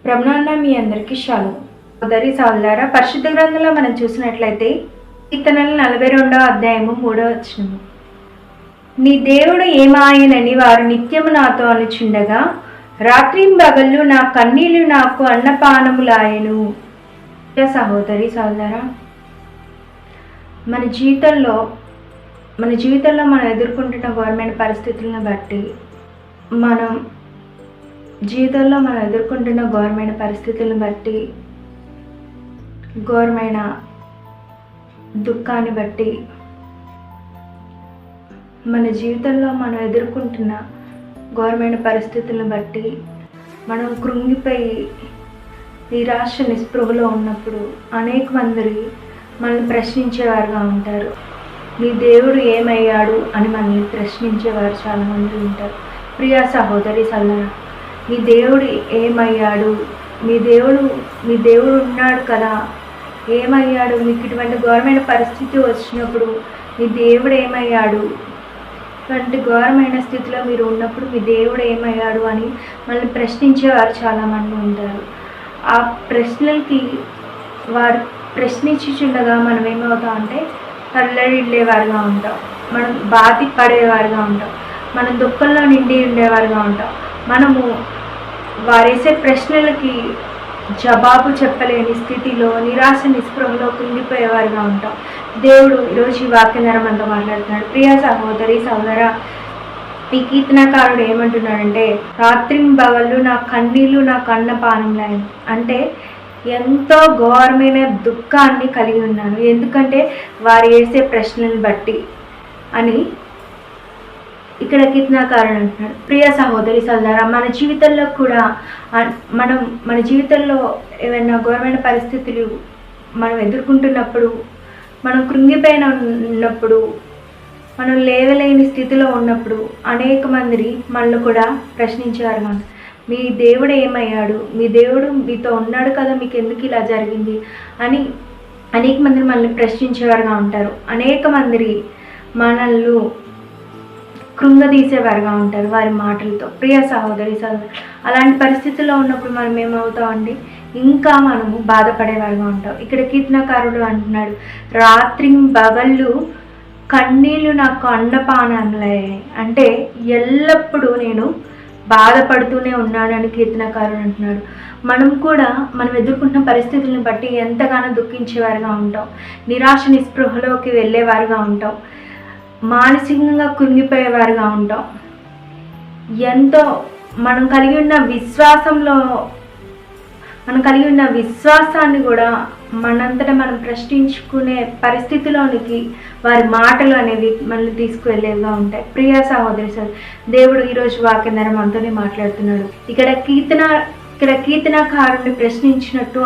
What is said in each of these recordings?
ప్రభునాన్న మీ అందరికీ షాలు సోదరి సోదరులారా, పరిశుద్ధ గ్రంథంలో మనం చూసినట్లయితే కీర్తనలు 42వ అధ్యాయము 3వ వచనము, నీ దేవుడు ఏమాయనని వారు నిత్యము నాతో అనుచుండగా రాత్రింబగళ్ళు నా కన్నీళ్లు నాకు అన్నపానములాయను. సహోదరి సోదరులారా, మన జీవితంలో మనం ఎదుర్కొంటున్న ఘోరమైన పరిస్థితులను బట్టి మనం ఎదుర్కొంటున్న ఘోరమైన పరిస్థితులను బట్టి, ఘోరమైన దుఃఖాన్ని బట్టి, మన జీవితంలో మనం ఎదుర్కొంటున్న ఘోరమైన పరిస్థితులను బట్టి మనం కృంగిపోయి నిరాశ నిస్పృహలో ఉన్నప్పుడు అనేక మంది మనల్ని ప్రశ్నించేవారుగా ఉంటారు. నీ దేవుడు ఏమయ్యాడు అని మనల్ని ప్రశ్నించేవారు చాలామంది ఉంటారు. ప్రియా సహోదరి సోదరులారా, నీ దేవుడు ఏమయ్యాడు, నీ దేవుడు ఉన్నాడు కదా, ఏమయ్యాడు? మీకు ఇటువంటి ఘోరమైన పరిస్థితి వచ్చినప్పుడు నీ దేవుడు ఏమయ్యాడు, ఇటువంటి ఘోరమైన స్థితిలో మీరు ఉన్నప్పుడు మీ దేవుడు ఏమయ్యాడు అని మనల్ని ప్రశ్నించేవారు చాలామంది ఉంటారు. ఆ ప్రశ్నలకి వారు ప్రశ్నించుచుండగా మనం ఏమవుతాం అంటే తల్లడిల్లేవారుగా ఉంటాం, మనం బాధపడేవారుగా ఉంటాం, మనం దుఃఖంలో నిండి ఉండేవారుగా ఉంటాం. మనము వారేసే ప్రశ్నలకి జవాబు చెప్పలేని స్థితిలో నిరాశ నిస్పృహలో కుంగిపోయేవారుగా ఉంటాం. దేవుడు ఈరోజు ఈ వాక్యం మనతో మాట్లాడుతున్నాడు. ప్రియ సహోదరి సోదరా, ఈ కీర్తనకారుడు ఏమంటున్నాడంటే, రాత్రింబగళ్ళు నా కన్నీళ్ళు నాకు అన్నపానములాయను. అంటే ఎంతో ఘోరమైన దుఃఖాన్ని కలిగి ఉన్నాను, ఎందుకంటే వారు వేసే ప్రశ్నలను బట్టి అని ఇక్కడ కీర్తనకారుడు అంటున్నాడు. ప్రియ సహోదరి సోదరా, మన జీవితంలో కూడా మన జీవితంలో ఏమైనా ఘోరమైన పరిస్థితులు మనం ఎదుర్కొంటున్నప్పుడు, మనం కృంగిపోయిన ఉన్నప్పుడు, మనం లేవలేని స్థితిలో ఉన్నప్పుడు అనేక మంది మనల్ని కూడా ప్రశ్నించేవారు. మీ దేవుడు ఏమయ్యాడు, మీ దేవుడు మీతో ఉన్నాడు కదా, మీకు ఎందుకు ఇలా జరిగింది అని అనేక మంది మనల్ని ప్రశ్నించేవారుగా ఉంటారు. అనేక మంది మనల్ని కృంగదీసేవారుగా ఉంటారు వారి మాటలతో. ప్రియ సహోదరి సోదరు, అలాంటి పరిస్థితుల్లో ఉన్నప్పుడు మనం ఏమవుతామండి, ఇంకా మనము బాధపడేవారుగా ఉంటాం. ఇక్కడ కీర్తనకారుడు అంటున్నాడు, రాత్రింబగళ్ళు కన్నీళ్ళు నాకు అన్నపానాలే. అంటే ఎల్లప్పుడూ నేను బాధపడుతూనే ఉన్నానని కీర్తనకారుడు అంటున్నాడు. మనం ఎదుర్కొంటున్న పరిస్థితులను బట్టి ఎంతగానో దుఃఖించేవారుగా ఉంటాం, నిరాశ నిస్పృహలోకి వెళ్ళేవారుగా ఉంటాం, మానసికంగా కృంగిపోయేవారుగా ఉంటాం. ఎంతో మనం కలిగి ఉన్న విశ్వాసాన్ని కూడా మనంతటా మనం ప్రశ్నించుకునే పరిస్థితిలోనికి వారి మాటలు అనేవి మనల్ని తీసుకువెళ్ళేవిగా ఉంటాయి. ప్రియ సహోదరి సార్, దేవుడు ఈరోజు వాక్యం ద్వారా మనతోనే మాట్లాడుతున్నాడు. ఇక్కడ కీర్తనకారుని ప్రశ్నించినట్టు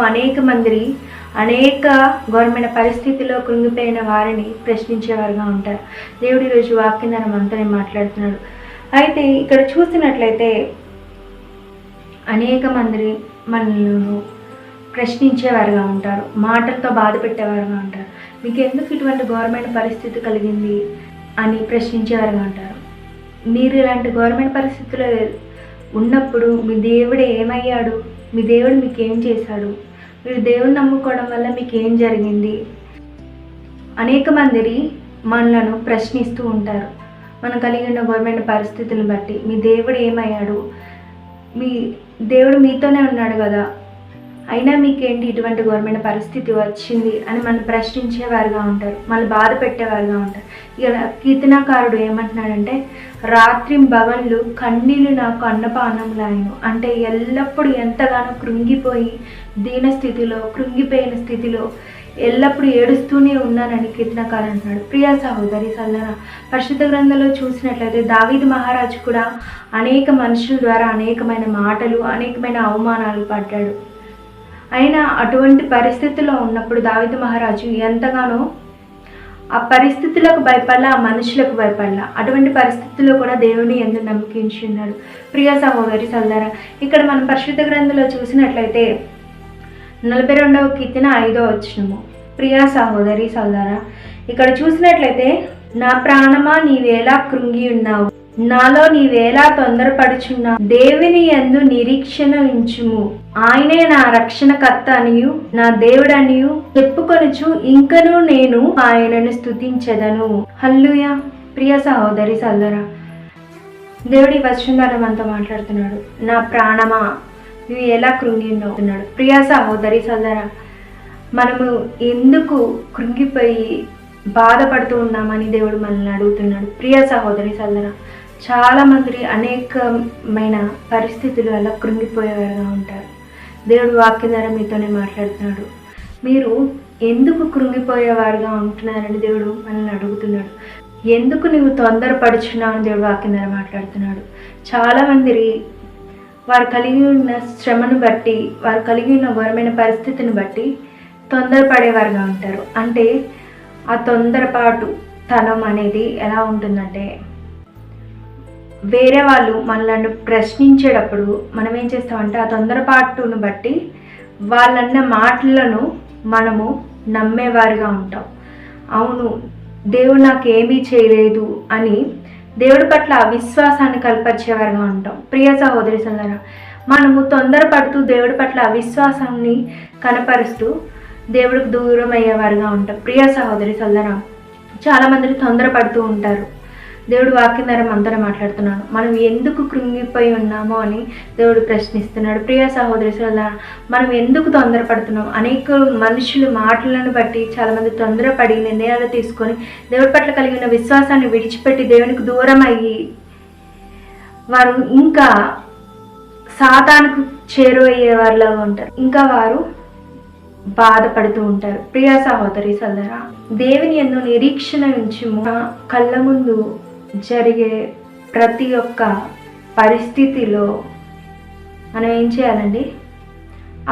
అనేక ఘోరమైన పరిస్థితిలో కృంగిపోయిన వారిని ప్రశ్నించేవారుగా ఉంటారు. దేవుడు ఈరోజు వాక్యం ద్వారా మనతోనే మాట్లాడుతున్నాడు. అయితే ఇక్కడ చూసినట్లయితే అనేక మంది మనల్ని ప్రశ్నించేవారుగా ఉంటారు, మాటలతో బాధ పెట్టేవారుగా ఉంటారు. మీకు ఎందుకు ఇటువంటి ఘోరమైన పరిస్థితి కలిగింది అని ప్రశ్నించేవారుగా ఉంటారు. మీరు ఇలాంటి ఘోరమైన పరిస్థితుల్లో ఉన్నప్పుడు మీ దేవుడు ఏమయ్యాడు, మీ దేవుడు మీకు ఏం చేశాడు, మీరు దేవుని నమ్ముకోవడం వల్ల మీకు ఏం జరిగింది, అనేక మంది మనలను ప్రశ్నిస్తూ ఉంటారు. మనం కలిగి ఉన్న ఘోరమైన పరిస్థితులను బట్టి మీ దేవుడు ఏమయ్యాడు, మీ దేవుడు మీతోనే ఉన్నాడు కదా, అయినా మీకేంటి ఇటువంటి ఘోరమైన పరిస్థితి వచ్చింది అని మనం ప్రశ్నించేవారుగా ఉంటారు, మనం బాధ పెట్టేవారుగా ఉంటారు. ఇక కీర్తనకారుడు ఏమంటున్నాడంటే, రాత్రింబగళ్ళు కన్నీళ్ళు నాకు అన్నపానములాయను. అంటే ఎల్లప్పుడూ ఎంతగానో కృంగిపోయిన స్థితిలో ఎల్లప్పుడూ ఏడుస్తూనే ఉన్నానని కీర్తనకారుడు అంటున్నాడు. ప్రియా సహోదరి సోదరా, పరిశుద్ధ గ్రంథంలో చూసినట్లయితే దావీదు మహారాజు కూడా అనేక మనుషుల ద్వారా అనేకమైన మాటలు, అనేకమైన అవమానాలు పడ్డాడు. అయినా అటువంటి పరిస్థితుల్లో ఉన్నప్పుడు దావీదు మహారాజు ఎంతగానో ఆ పరిస్థితులకు భయపడలా, ఆ మనుషులకు భయపడలా. అటువంటి పరిస్థితుల్లో కూడా దేవుని యందు నమ్మకించి ఉన్నాడు. ప్రియ సహోదరి సోదరా, ఇక్కడ మనం పరిశుద్ధ గ్రంథంలో చూసినట్లయితే 42వ కీర్తన 5వ వచనము. ప్రియా సహోదరి సోదరా, ఇక్కడ చూసినట్లయితే, నా ప్రాణమా నీవేలా కృంగి ఉన్నావు, నాలో నీవేలా తొందరపడుచున్నా దేవుని యందు నిరీక్షణ ఉంచుము. ఆయనే నా రక్షణకర్త అనియు నా దేవుడనియు చెప్పుకొనుచు ఇంకను నేను ఆయనను స్తుతించెదను. హల్లెలూయా. ప్రియ సహోదరి సోదరా, దేవుడి వచనాల మనతో మాట్లాడుతున్నాడు. నా ప్రాణమా నువ్వు ఎలా కృంగి ఉన్నావు. ప్రియ సహోదరి సోదరా, మనము ఎందుకు కృంగిపోయి బాధపడుతూ ఉన్నామని దేవుడు మనల్ని అడుగుతున్నాడు. ప్రియ సహోదరి సోదరా, చాలా మంది అనేకమైన పరిస్థితులు అలా కృంగిపోయేవారుగా ఉంటారు. దేవుడు వాక్యం ద్వారా మీతోనే మాట్లాడుతున్నాడు. మీరు ఎందుకు కృంగిపోయేవారుగా ఉంటున్నారని దేవుడు మనల్ని అడుగుతున్నాడు. ఎందుకు నువ్వు తొందరపడుచున్నావు అని దేవుడు వాక్యం ద్వారా మాట్లాడుతున్నాడు. చాలామంది వారు కలిగి ఉన్న శ్రమను బట్టి, వారు కలిగి ఉన్న ఘోరమైన పరిస్థితిని బట్టి తొందరపడేవారుగా ఉంటారు. అంటే ఆ తొందరపాటు తనం అనేది ఎలా ఉంటుందంటే, వేరే వాళ్ళు మనల్ని ప్రశ్నించేటప్పుడు మనం ఏం చేస్తామంటే ఆ తొందరపాటును బట్టి వాళ్ళన్న మాటలను మనము నమ్మేవారుగా ఉంటాం. అవును, దేవుడు నాకు ఏమీ చేయలేదు అని దేవుడి పట్ల అవిశ్వాసాన్ని కల్పించేవారుగా ఉంటాం. ప్రియ సహోదరి సోదరా, మనము తొందరపడుతూ దేవుడి పట్ల అవిశ్వాసాన్ని కనపరుస్తూ దేవుడికి దూరం అయ్యేవారుగా ఉంటాం. ప్రియ సహోదరి సోదరా, చాలామంది తొందరపడుతూ ఉంటారు. దేవుడు వాక్యం ద్వారా మనతో మాట్లాడుతున్నాడు. మనం ఎందుకు కృంగిపోయి ఉన్నామో అని దేవుడు ప్రశ్నిస్తున్నాడు. ప్రియ సహోదరి సోదరా, మనం ఎందుకు తొందరపడుతున్నాం? అనేక మనుషులు మాటలను బట్టి చాలామంది తొందరపడి నిర్ణయాలు తీసుకొని దేవుడి పట్ల కలిగిన విశ్వాసాన్ని విడిచిపెట్టి దేవునికి దూరం అయ్యి వారు ఇంకా సాతానుకు చేరువయ్యే వారిలాగా ఉంటారు. ఇంకా వారు బాధపడుతూ ఉంటారు. ప్రియ సహోదరి సోదరా, దేవుని యందు నిరీక్షణ నుంచి కళ్ళ ముందు జరిగే ప్రతి ఒక్క పరిస్థితిలో మనం ఏం చేయాలండి?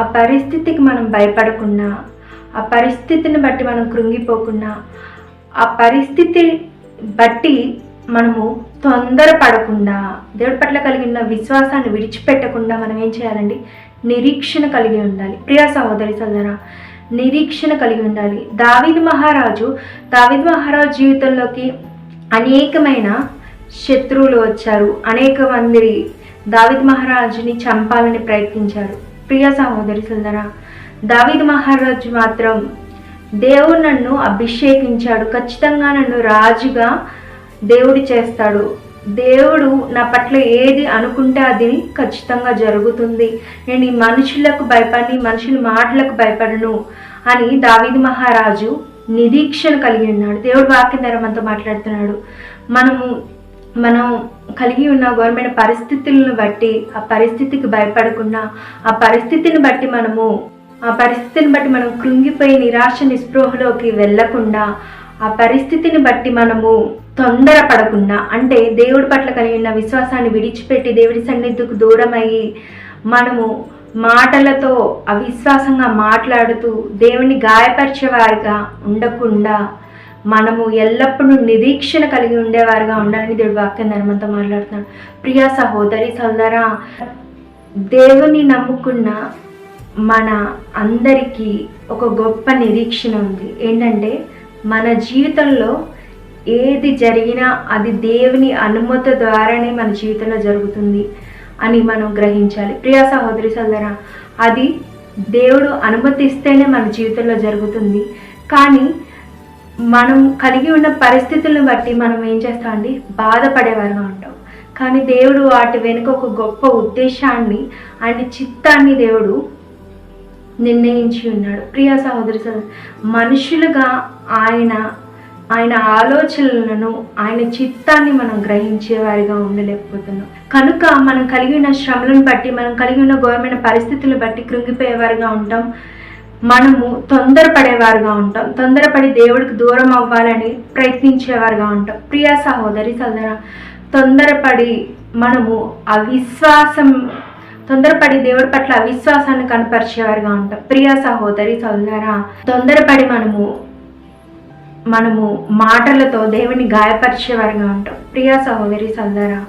ఆ పరిస్థితికి మనం భయపడకుండా, ఆ పరిస్థితిని బట్టి మనం కృంగిపోకుండా, ఆ పరిస్థితి బట్టి మనము తొందరపడకుండా, దేవుడి పట్ల కలిగిన విశ్వాసాన్ని విడిచిపెట్టకుండా మనం ఏం చేయాలండి? నిరీక్షణ కలిగి ఉండాలి. ప్రియ సహోదరి సోదరా, నిరీక్షణ కలిగి ఉండాలి. దావీదు మహారాజు జీవితంలోకి అనేకమైన శత్రువులు వచ్చారు. అనేక మంది దావీదు మహారాజుని చంపాలని ప్రయత్నించారు. ప్రియ సహోదరి సోదరా, దావీదు మహారాజు మాత్రం దేవుడు నన్ను అభిషేకించాడు, ఖచ్చితంగా నన్ను రాజుగా దేవుడు చేస్తాడు, దేవుడు నా పట్ల ఏది అనుకుంటే అది ఖచ్చితంగా జరుగుతుంది, నేను ఈ మనుషులకు భయపడి మనుషుల మాటలకు భయపడను అని దావీదు మహారాజు నిరీక్షణ కలిగి ఉన్నాడు. దేవుడు వాక్యం ద్వారా మనతో మాట్లాడుతున్నాడు. మనం కలిగి ఉన్న ఘోరమైన పరిస్థితులను బట్టి ఆ పరిస్థితికి భయపడకుండా, ఆ పరిస్థితిని బట్టి మనం కృంగిపోయి నిరాశ నిస్పృహలోకి వెళ్ళకుండా, ఆ పరిస్థితిని బట్టి మనము తొందరపడకుండా, అంటే దేవుడి పట్ల కలిగిన విశ్వాసాన్ని విడిచిపెట్టి దేవుడి సన్నిధికి దూరం అయ్యి మనము మాటలతో అవిశ్వాసంగా మాట్లాడుతూ దేవుని గాయపరిచేవారుగా ఉండకుండా మనము ఎల్లప్పుడూ నిరీక్షణ కలిగి ఉండేవారుగా ఉండాలని దేవుడు వాక్యం ధర్మంతో మాట్లాడుతున్నాడు. ప్రియ సహోదరి సోదరా, దేవుని నమ్ముకున్న మన అందరికీ ఒక గొప్ప నిరీక్షణ ఉంది. ఏంటంటే, మన జీవితంలో ఏది జరిగినా అది దేవుని అనుమతి ద్వారానే మన జీవితంలో జరుగుతుంది అని మనం గ్రహించాలి. ప్రియ సహోదరి సోదరా, అది దేవుడు అనుమతిస్తేనే మన జీవితంలో జరుగుతుంది. కానీ మనం కలిగి ఉన్న పరిస్థితులను బట్టి మనం ఏం చేస్తామండి? బాధపడేవారుగా ఉంటాం. కానీ దేవుడు వాటి వెనుక ఒక గొప్ప ఉద్దేశాన్ని, ఆయన చిత్తాన్ని దేవుడు నిర్ణయించి ఉన్నాడు. ప్రియ సహోదరి సోదరా, మనుషులుగా ఆయన ఆలోచనలను, ఆయన చిత్తాన్ని మనం గ్రహించేవారిగా ఉండలేకపోతున్నాం. కనుక మనం కలిగి ఉన్న శ్రమలను బట్టి, మనం కలిగి ఉన్న ఘోరమైన పరిస్థితులను బట్టి కృంగిపోయేవారుగా ఉంటాం. మనము తొందరపడేవారుగా ఉంటాం. తొందరపడి దేవుడికి దూరం అవ్వాలని ప్రయత్నించేవారుగా ఉంటాం. ప్రియ సహోదరి సోదరా, తొందరపడి దేవుడి పట్ల అవిశ్వాసాన్ని కనపరిచేవారుగా ఉంటాం. ప్రియ సహోదరి సోదరా, తొందరపడి మనము మాటలతో దేవుని గాయపరిచేవారుగా ఉంటాం. ప్రియ సహోదరి సోదరా,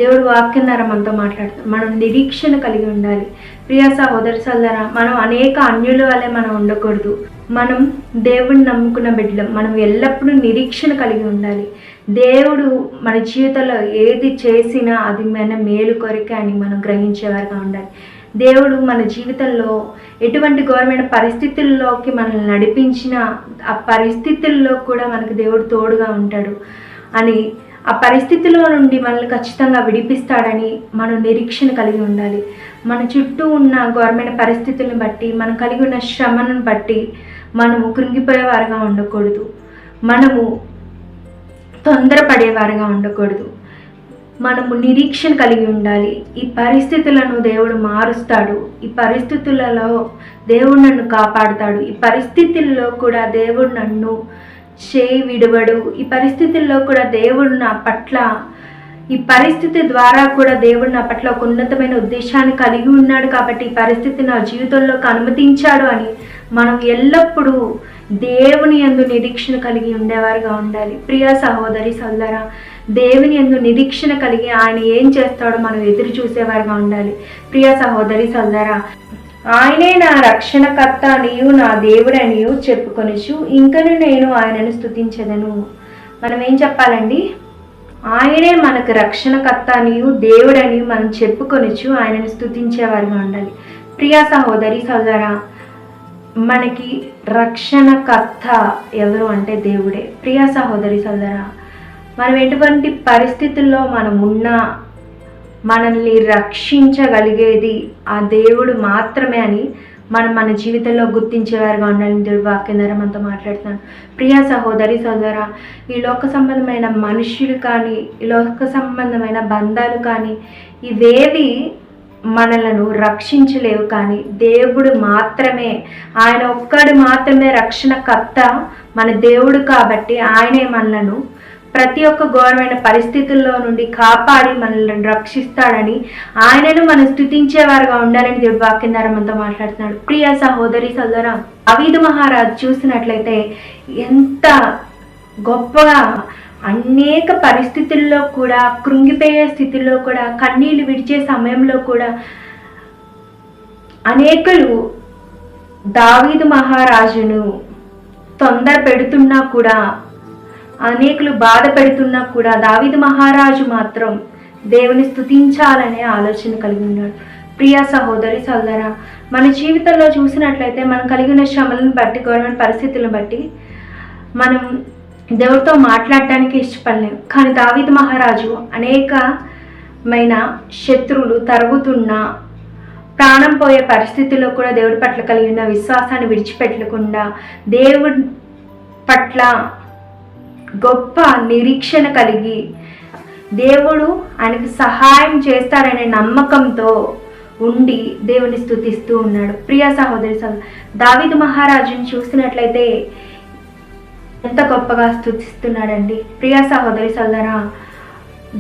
దేవుడు వాక్యం ద్వారా మనతో మాట్లాడుతాం. మనం నిరీక్షణ కలిగి ఉండాలి. ప్రియ సహోదరి సోదరా, మనం అనేక అన్యుల వల్లే మనం ఉండకూడదు. మనం దేవుడిని నమ్ముకున్న బిడ్డలం. మనం ఎల్లప్పుడూ నిరీక్షణ కలిగి ఉండాలి. దేవుడు మన జీవితంలో ఏది చేసినా అది మన మేలు కొరకే అని మనం గ్రహించేవారుగా ఉండాలి. దేవుడు మన జీవితంలో ఎటువంటి ఘోరమైన పరిస్థితుల్లోకి మనల్ని నడిపించిన ఆ పరిస్థితుల్లో కూడా మనకు దేవుడు తోడుగా ఉంటాడు అని, ఆ పరిస్థితుల్లో నుండి మనల్ని ఖచ్చితంగా విడిపిస్తాడని మనం నిరీక్షణ కలిగి ఉండాలి. మన చుట్టూ ఉన్న ఘోరమైన పరిస్థితులను బట్టి, మనం కలిగి ఉన్న శ్రమను బట్టి మనము కృంగిపోయేవారుగా ఉండకూడదు. మనము తొందరపడేవారుగా ఉండకూడదు. మనము నిరీక్షణ కలిగి ఉండాలి. ఈ పరిస్థితులను దేవుడు మారుస్తాడు. ఈ పరిస్థితులలో దేవుడు నన్ను కాపాడుతాడు. ఈ పరిస్థితుల్లో కూడా దేవుడు నన్ను చేయి విడవడు. ఈ పరిస్థితుల్లో కూడా దేవుడు నా పట్ల, ఈ పరిస్థితి ద్వారా కూడా దేవుడు నా పట్ల ఒక ఉన్నతమైన ఉద్దేశాన్ని కలిగి ఉన్నాడు కాబట్టి ఈ పరిస్థితి నా జీవితంలోకి అనుమతించాడు అని మనం ఎల్లప్పుడూ దేవుని యందు నిరీక్షణ కలిగి ఉండేవారుగా ఉండాలి. ప్రియ సహోదరి సోదరా, దేవుని యందు నిరీక్షణ కలిగి ఆయన ఏం చేస్తాడో మనం ఎదురు చూసేవారుగా ఉండాలి. ప్రియ సహోదరి సోదరా, ఆయనే నా రక్షణకర్త అనియు నా దేవుడనియు చెప్పుకొనిచు ఇంకను నేను ఆయనను స్తుతించెదను. మనం ఏం చెప్పాలండి? ఆయనే మనకు రక్షణకర్త అనియు దేవుడనియు మనం చెప్పుకొనిచు ఆయనను స్తుతించేవారుగా ఉండాలి. ప్రియ సహోదరి సోదరా, మనకి రక్షణకర్త ఎవరు అంటే దేవుడే. ప్రియ సహోదరి సోదరా, మనం ఎటువంటి పరిస్థితుల్లో మనం ఉన్నా మనల్ని రక్షించగలిగేది ఆ దేవుడు మాత్రమే అని మనం మన జీవితంలో గుర్తించేవారుగా ఉండాలని దేవుడు వాక్యం ద్వారా మనతో మాట్లాడుతున్నాను. ప్రియ సహోదరి సోదరా, ఈ లోక సంబంధమైన మనుషులు కానీ, ఈ లోక సంబంధమైన బంధాలు కానీ ఇవేవి మనలను రక్షించలేవు. కానీ దేవుడు మాత్రమే, ఆయన ఒక్కడు మాత్రమే రక్షణకర్త, మన దేవుడు కాబట్టి ఆయనే మనలను ప్రతి ఒక్క ఘోరమైన పరిస్థితుల్లో నుండి కాపాడి మనల్ని రక్షిస్తాడని, ఆయనను మనం స్తుతించేవారుగా ఉండాలని దేవుడు వాక్యం ద్వారా మనతో మాట్లాడుతున్నాడు. ప్రియ సహోదరి సోదరా, దావీదు మహారాజు చూసినట్లయితే ఎంత గొప్పగా అనేక పరిస్థితుల్లో కూడా, కృంగిపోయే స్థితిలో కూడా, కన్నీళ్లు విడిచే సమయంలో కూడా అనేకులు దావీదు మహారాజును తొందర పెడుతున్నా కూడా, అనేకులు బాధ పెడుతున్నా కూడా దావీదు మహారాజు మాత్రం దేవుని స్తుతించాలనే ఆలోచన కలిగి ఉన్నాడు. ప్రియ సహోదరి సోదరా, మన జీవితంలో చూసినట్లయితే మనం కలిగిన శ్రమలను బట్టి, ఘోరమైన పరిస్థితులను బట్టి మనం దేవుడితో మాట్లాడటానికి ఇష్టపడలేము. కానీ దావీదు మహారాజు అనేకమైన శత్రువులు తరుగుతున్న, ప్రాణం పోయే పరిస్థితుల్లో కూడా దేవుడి పట్ల కలిగిన విశ్వాసాన్ని విడిచిపెట్టకుండా దేవుడి పట్ల గొప్ప నిరీక్షణ కలిగి దేవుడు ఆయనకు సహాయం చేస్తాడనే నమ్మకంతో ఉండి దేవుని స్తుతిస్తూ ఉన్నాడు. ప్రియ సహోదరి దావీదు మహారాజుని చూసినట్లయితే ఎంత గొప్పగా స్తుతిస్తున్నాడండి. ప్రియ సహోదరి సోదరా,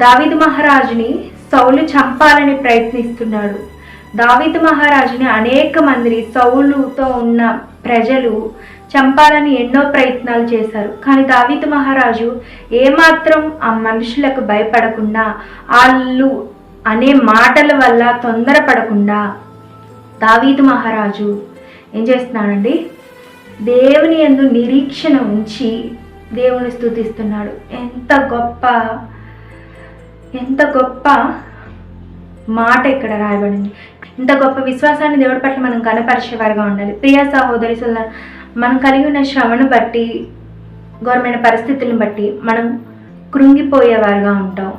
దావీదు మహారాజుని సౌలు చంపాలని ప్రయత్నిస్తున్నాడు. దావీదు మహారాజుని అనేక మంది సౌలుతో ఉన్న ప్రజలు చంపాలని ఎన్నో ప్రయత్నాలు చేశారు. కానీ దావీదు మహారాజు ఏమాత్రం ఆ మనుషులకు భయపడకుండా, వాళ్ళు అనే మాటల వల్ల తొందరపడకుండా దావీదు మహారాజు ఏం చేస్తున్నాడండి? దేవుని యందు నిరీక్షణ ఉంచి దేవుని స్తుతిస్తున్నాడు. ఎంత గొప్ప మాట ఇక్కడ రాయబడింది. ఇంత గొప్ప విశ్వాసాన్ని దేవుడి పట్ల మనం కనపరిచేవారుగా ఉండాలి. ప్రియ సహోదరి సోదరా, మనం కలిగి ఉన్న శ్రమను బట్టి, ఘోరమైన పరిస్థితులను బట్టి మనం కృంగిపోయేవారుగా ఉంటాం,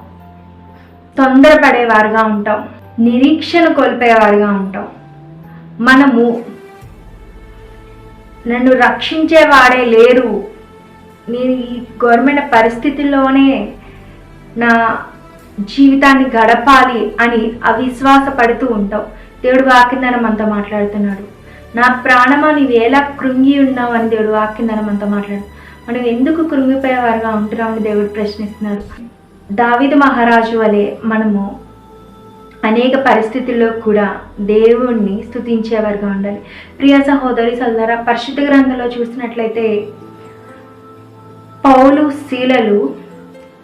తొందరపడేవారుగా ఉంటాం, నిరీక్షణ కోల్పోయేవారుగా ఉంటాం. మనము నన్ను రక్షించేవాడే లేరు, నేను ఈ ఘోరమైన పరిస్థితుల్లోనే నా జీవితాన్ని గడపాలి అని అవిశ్వాసపడుతూ ఉంటాం. దేవుడు వాక్యం ద్వారా మనతో మాట్లాడుతున్నాడు. నా ప్రాణమా నీవు ఎలా కృంగి ఉన్నావు అని దేవుడు వాక్యం ద్వారా మనతో మాట్లాడు. మనం ఎందుకు కృంగిపోయేవారుగా ఉంటున్నామని దేవుడు ప్రశ్నిస్తున్నాడు. దావీదు మహారాజు వలె మనము అనేక పరిస్థితుల్లో కూడా దేవుణ్ణి స్తుతించేవారుగా ఉండాలి. ప్రియ సహోదరి సోదరా, పరిశుద్ధ గ్రంథంలో చూసినట్లయితే పౌలు శీలలు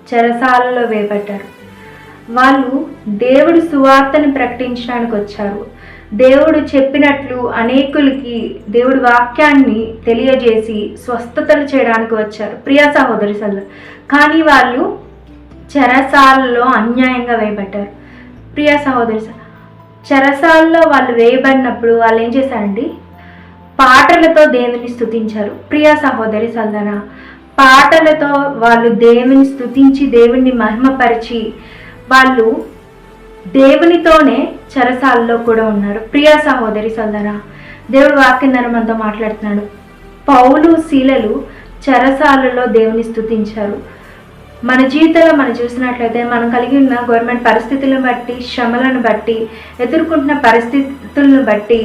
చెరసాలలో వేయబడ్డారు. వాళ్ళు దేవుడి సువార్తని ప్రకటించడానికి వచ్చారు. దేవుడు చెప్పినట్లు అనేకులకి దేవుడి వాక్యాన్ని తెలియజేసి స్వస్థతలు చేయడానికి వచ్చారు ప్రియ సహోదరి సోదరులు. కానీ వాళ్ళు చెరసాలలో అన్యాయంగా వేయబడ్డారు ప్రియ సహోదరి. చెరసాలలో వాళ్ళు వేయబడినప్పుడు వాళ్ళు ఏం చేశారండి? పాటలతో దేవుని స్తుతించారు ప్రియ సహోదరి సోదర. పాటలతో వాళ్ళు దేవుని స్తుతించి దేవుణ్ణి మహిమపరిచి వాళ్ళు దేవునితోనే చెరసాలలో కూడా ఉన్నారు ప్రియ సహోదరి సోదర. దేవుడు వాక్యం ద్వారా మనతో మాట్లాడుతున్నాడు. పౌలు శీలలు చెరసాలలో దేవుని స్తుతించారు. మన జీవితంలో మనం చూసినట్లయితే మనం కలిగి ఉన్న గవర్నమెంట్ పరిస్థితులను బట్టి, శ్రమలను బట్టి, ఎదుర్కొంటున్న పరిస్థితులను బట్టి,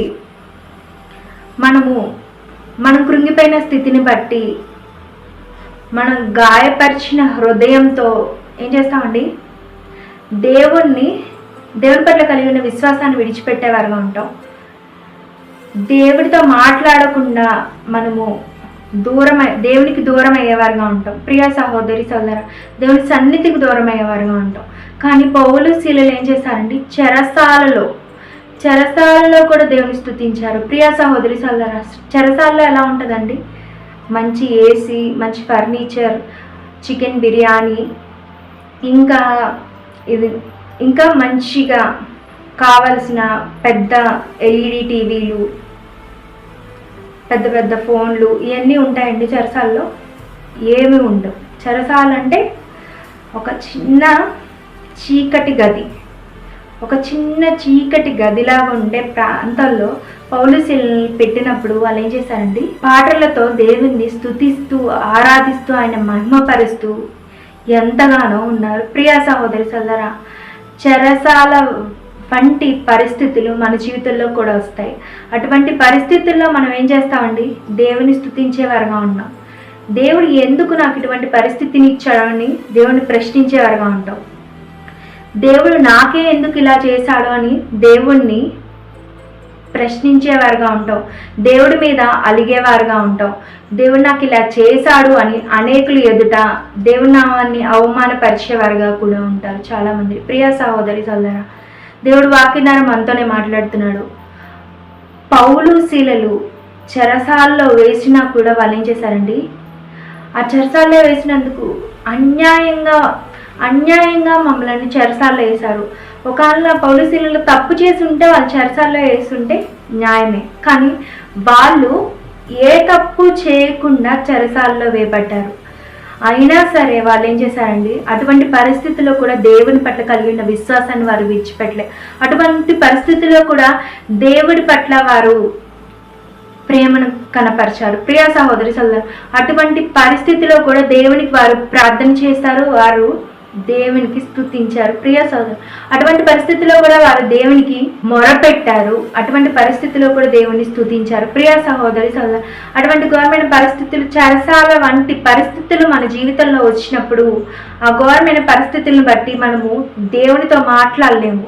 మనం కృంగిపోయిన స్థితిని బట్టి, మనం గాయపరిచిన హృదయంతో ఏం చేస్తామండి? దేవుని పట్ల కలిగి ఉన్న విశ్వాసాన్ని విడిచిపెట్టేవారుగా ఉంటాం. దేవుడితో మాట్లాడకుండా మనము దేవునికి దూరం అయ్యేవారుగా ఉంటాం ప్రియ సహోదరి సోదర. దేవుని సన్నిధికి దూరం అయ్యేవారుగా ఉంటాం. కానీ పౌలు శీలలు ఏం చేశారండి? చెరసాలలో కూడా దేవుని స్తుతించారు ప్రియ సహోదరి సోదర. చెరసాలలో ఎలా ఉంటుందండి? మంచి ఏసీ, మంచి ఫర్నిచర్, చికెన్ బిర్యానీ, ఇంకా మంచిగా కావలసిన పెద్ద ఎల్ఈడి టీవీలు, పెద్ద పెద్ద ఫోన్లు, ఇవన్నీ ఉంటాయండి చెరసాల్లో? ఏమి ఉండవు. చెరసాలంటే ఒక చిన్న చీకటి గదిలాగా ఉండే ప్రాంతాల్లో పౌలు శీలలు పెట్టినప్పుడు వాళ్ళు ఏం చేశారండి? పాటలతో దేవుణ్ణి స్తుతిస్తూ ఆరాధిస్తూ ఆయన మహిమపరుస్తూ ఎంతగానో ఉన్నారు ప్రియ సహోదరి సోదర. చెరసాల వంటి పరిస్థితులు మన జీవితంలో కూడా వస్తాయి. అటువంటి పరిస్థితుల్లో మనం ఏం చేస్తామండి? దేవుని స్తుతించేవారుగా ఉన్నాం. దేవుడు ఎందుకు నాకు ఇటువంటి పరిస్థితిని ఇచ్చాడని దేవుడిని ప్రశ్నించేవారుగా ఉంటాం. దేవుడు నాకే ఎందుకు ఇలా చేశాడు అని దేవుణ్ణి ప్రశ్నించేవారుగా ఉంటాం. దేవుడి మీద అలిగేవారుగా ఉంటాం. దేవుడు నాకు ఇలా చేశాడు అని అనేకులు ఎదుట దేవుడి నామాన్ని అవమానపరిచేవారుగా కూడా ఉంటారు చాలామంది ప్రియ సహోదరి సోదర. దేవుడు వాక్యం ద్వారా మనతోనే మాట్లాడుతున్నాడు. పౌలు శీలలు చెరసాల్లో వేసినా కూడా వాళ్ళు ఏం చేశారండి? ఆ చెరసాల్లో వేసినందుకు అన్యాయంగా మమ్మల్ని చెరసాల్లో వేశారు. ఒకవేళ పౌలు శీలలు తప్పు చేసి ఉంటే వాళ్ళు చెరసాల్లో వేస్తుంటే న్యాయమే. కానీ వాళ్ళు ఏ తప్పు చేయకుండా చెరసాల్లో వేయబడ్డారు. అయినా సరే వాళ్ళు ఏం చేశారండి? అటువంటి పరిస్థితుల్లో కూడా దేవుని పట్ల కలిగిన విశ్వాసాన్ని వారు విడిచిపెట్టలే. అటువంటి పరిస్థితుల్లో కూడా దేవుడి పట్ల వారు ప్రేమను కనపరిచారు ప్రియ సహోదరి సోదరు. అటువంటి పరిస్థితిలో కూడా దేవునికి వారు ప్రార్థన చేశారు, వారు దేవునికి స్తుతించారు ప్రియ సోదరు. అటువంటి పరిస్థితిలో కూడా వారు దేవునికి మొరపెట్టారు. అటువంటి పరిస్థితిలో కూడా దేవుని స్తుతించారు ప్రియ సహోదరి సోదరు. అటువంటి ఘోరమైన పరిస్థితులు, చెరసాల వంటి పరిస్థితులు మన జీవితంలో వచ్చినప్పుడు ఆ ఘోరమైన పరిస్థితులను బట్టి మనము దేవునితో మాట్లాడలేము,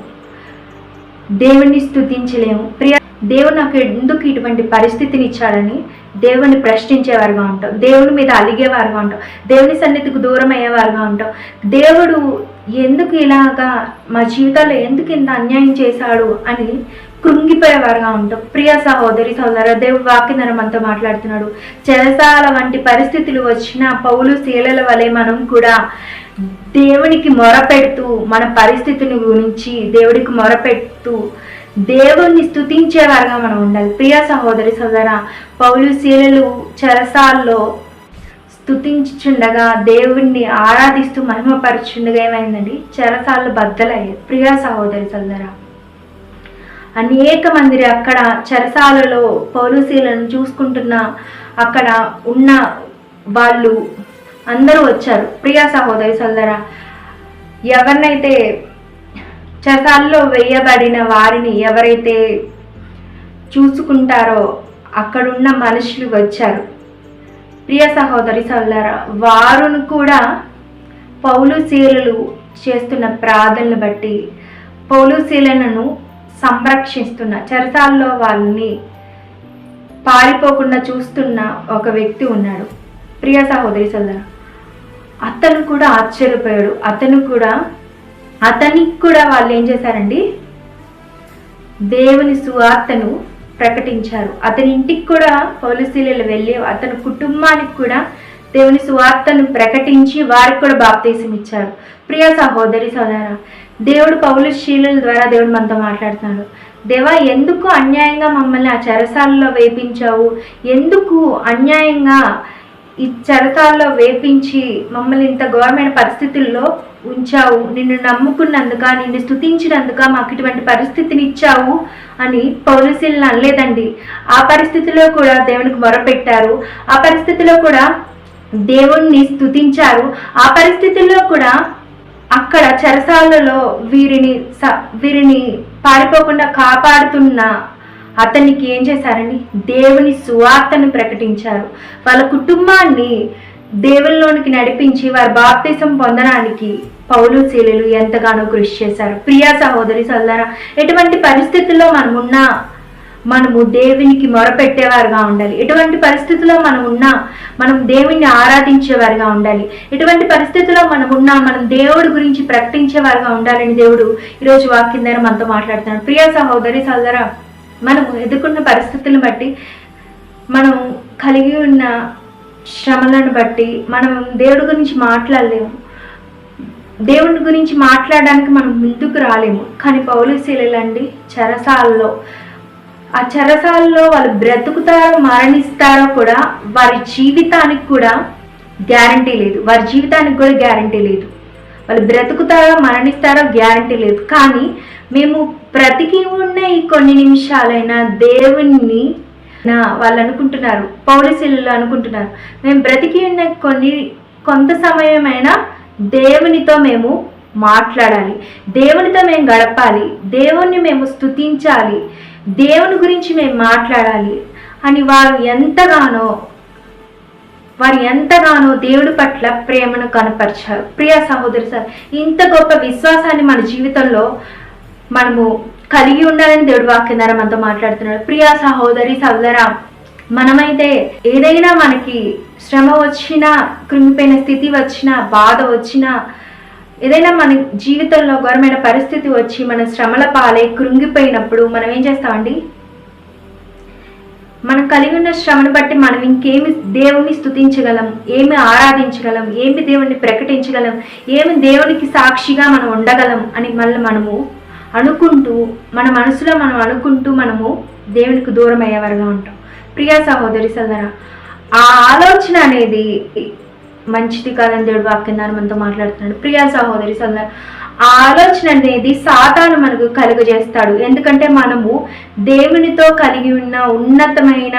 దేవుణ్ణి స్తుతించలేము ప్రియ. దేవుడు నాకు ఎందుకు ఇటువంటి పరిస్థితిని ఇచ్చాడని దేవుని ప్రశ్నించేవారుగా ఉంటాం. దేవుని మీద అలిగేవారుగా ఉంటాం. దేవుని సన్నిధికి దూరం అయ్యేవారుగా ఉంటాం. దేవుడు ఎందుకు ఇలాగా మా జీవితాల్లో ఎందుకు ఇంత అన్యాయం చేశాడు అని కృంగిపోయేవారుగా ఉంటాం ప్రియ సహోదరి సోదర. దేవుడు వాక్యం ద్వారా మనతో మాట్లాడుతున్నాడు. చెరసాల వంటి పరిస్థితులు వచ్చిన పౌలు శీలల వలె మనం కూడా దేవునికి మొరపెడుతూ, మన పరిస్థితిని గురించి దేవుడికి మొరపెడుతూ దేవుణ్ణి స్తుతించేవారుగా మనం ఉండాలి ప్రియ సహోదరి సోదర. పౌలు శీలలు చెరసాల్లో స్తుతించుచుండగా, దేవుణ్ణి ఆరాధిస్తూ మహిమపరచుండగా ఏమైందండి? చెరసాలు బద్దలయ్యాయి ప్రియ సహోదరి సోదర. అనేక మంది అక్కడ చెరసాలలో పౌలు శీలను చూసుకుంటున్న అక్కడ ఉన్న వాళ్ళు అందరూ వచ్చారు ప్రియ సహోదరి సోదర. ఎవరినైతే చెరసాల్లో వేయబడిన వారిని ఎవరైతే చూసుకుంటారో అక్కడున్న మనుషులు వచ్చారు ప్రియ సహోదరి సోదర. వారును కూడా పౌలు శీలలు చేస్తున్న ప్రార్థనలు బట్టి, పౌలు శీలను సంరక్షిస్తున్న, చెరసాల్లో వాళ్ళని పారిపోకుండా చూస్తున్న ఒక వ్యక్తి ఉన్నాడు ప్రియ సహోదరి సోదర. అతను కూడా ఆశ్చర్యపోయాడు. అతనికి కూడా వాళ్ళు ఏం చేశారండి? దేవుని సువార్తను ప్రకటించారు. అతని ఇంటికి కూడా పౌలు శీలలు వెళ్ళి అతని కుటుంబానికి కూడా దేవుని సువార్తను ప్రకటించి వారికి కూడా బాప్తీసం ఇచ్చారు. ప్రియ సహోదరి సోదర, దేవుడు పౌలు శీలల ద్వారా దేవుడు మనతో మాట్లాడుతున్నాడు. దేవా, ఎందుకు అన్యాయంగా మమ్మల్ని ఆ చెరసాలలో వేపించావు? ఎందుకు అన్యాయంగా ఈ చెరసాలలో వేపించి మమ్మల్ని ఇంత ఘోరమైన పరిస్థితుల్లో ఉంచావు? నిన్ను నమ్ముకున్నందుక, నిన్ను స్తుతించినందుక మాకు ఇటువంటి పరిస్థితిని ఇచ్చావు అని పౌలు శీలను అనలేదండి. ఆ పరిస్థితిలో కూడా దేవునికి మొరపెట్టారు. ఆ పరిస్థితిలో కూడా దేవుణ్ణి స్తుతించారు. ఆ పరిస్థితుల్లో కూడా అక్కడ చెరసాలలో వీరిని పారిపోకుండా కాపాడుతున్న అతనికి ఏం చేశారండి? దేవుని సువార్తను ప్రకటించారు. వాళ్ళ కుటుంబాన్ని దేవునిలోనికి నడిపించి వారు బాప్తిసం పొందడానికి పౌలు శీలలు ఎంతగానో కృషి చేశారు. ప్రియా సహోదరి సోదరా, ఎటువంటి పరిస్థితుల్లో మనము దేవునికి మొరపెట్టేవారుగా ఉండాలి. ఎటువంటి పరిస్థితుల్లో మనం దేవుణ్ణి ఆరాధించేవారుగా ఉండాలి. ఎటువంటి పరిస్థితుల్లో మనం దేవుడి గురించి ప్రకటించేవారుగా ఉండాలని దేవుడు ఈరోజు వాక్యం ద్వారా మనతో మాట్లాడుతున్నాడు. ప్రియా సహోదరి సోదరా, మనము ఎదుర్కొన్న పరిస్థితులను బట్టి, మనం కలిగి ఉన్న శ్రమలను బట్టి మనం దేవుడి గురించి మాట్లాడలేము. దేవుడి గురించి మాట్లాడడానికి మనం ముందుకు రాలేము. కానీ పౌలు శీలలండి ఆ చెరసాలలో వాళ్ళు బ్రతుకుతారో మరణిస్తారో కూడా వారి జీవితానికి కూడా గ్యారంటీ లేదు. వాళ్ళు బ్రతుకుతారో మరణిస్తారో గ్యారంటీ లేదు. కానీ మేము బ్రతికి ఉన్న ఈ కొన్ని నిమిషాలైనా దేవుణ్ణి వాళ్ళు అనుకుంటున్నారు, పౌలు శీలలు అనుకుంటున్నారు, మేము బ్రతికి ఉన్న కొంత సమయమైనా దేవునితో మేము మాట్లాడాలి, దేవునితో మేము గడపాలి, దేవుణ్ణి మేము స్తుతించాలి, దేవుని గురించి మేము మాట్లాడాలి అని వారు ఎంతగానో దేవుడి పట్ల ప్రేమను కనపరిచారు. ప్రియ సహోదరి సార్, ఇంత గొప్ప విశ్వాసాన్ని మన జీవితంలో మనము కలిగి ఉండాలని దేవుడి వాక్యం ద్వారా మనతో మాట్లాడుతున్నాడు. ప్రియ సహోదరి సోదరా, మనమైతే ఏదైనా మనకి శ్రమ వచ్చినా, కృంగిపోయిన స్థితి వచ్చినా, బాధ వచ్చినా, ఏదైనా మన జీవితంలో ఘోరమైన పరిస్థితి వచ్చి మన శ్రమల పాలై కృంగిపోయినప్పుడు మనం ఏం చేస్తామండి? మనం కలిగి ఉన్న శ్రమను బట్టి మనం ఇంకేమి దేవుణ్ణి స్తుతించగలం, ఏమి ఆరాధించగలం, ఏమి దేవుణ్ణి ప్రకటించగలం, ఏమి దేవునికి సాక్షిగా మనం ఉండగలం అని మళ్ళీ మనము అనుకుంటూ, మన మనసులో మనం అనుకుంటూ మనము దేవునికి దూరం అయ్యేవారుగా ఉంటాం. ప్రియా సహోదరి సోదరా, ఆ ఆలోచన అనేది మంచిది కాదని దేవుడు వాక్యం ద్వారా మనతో మాట్లాడుతున్నాడు. ప్రియా సహోదరి సోదరా, ఆ ఆలోచన అనేది సాతాను మనకు కలుగజేస్తాడు. ఎందుకంటే మనము దేవునితో కలిగి ఉన్న ఉన్నతమైన,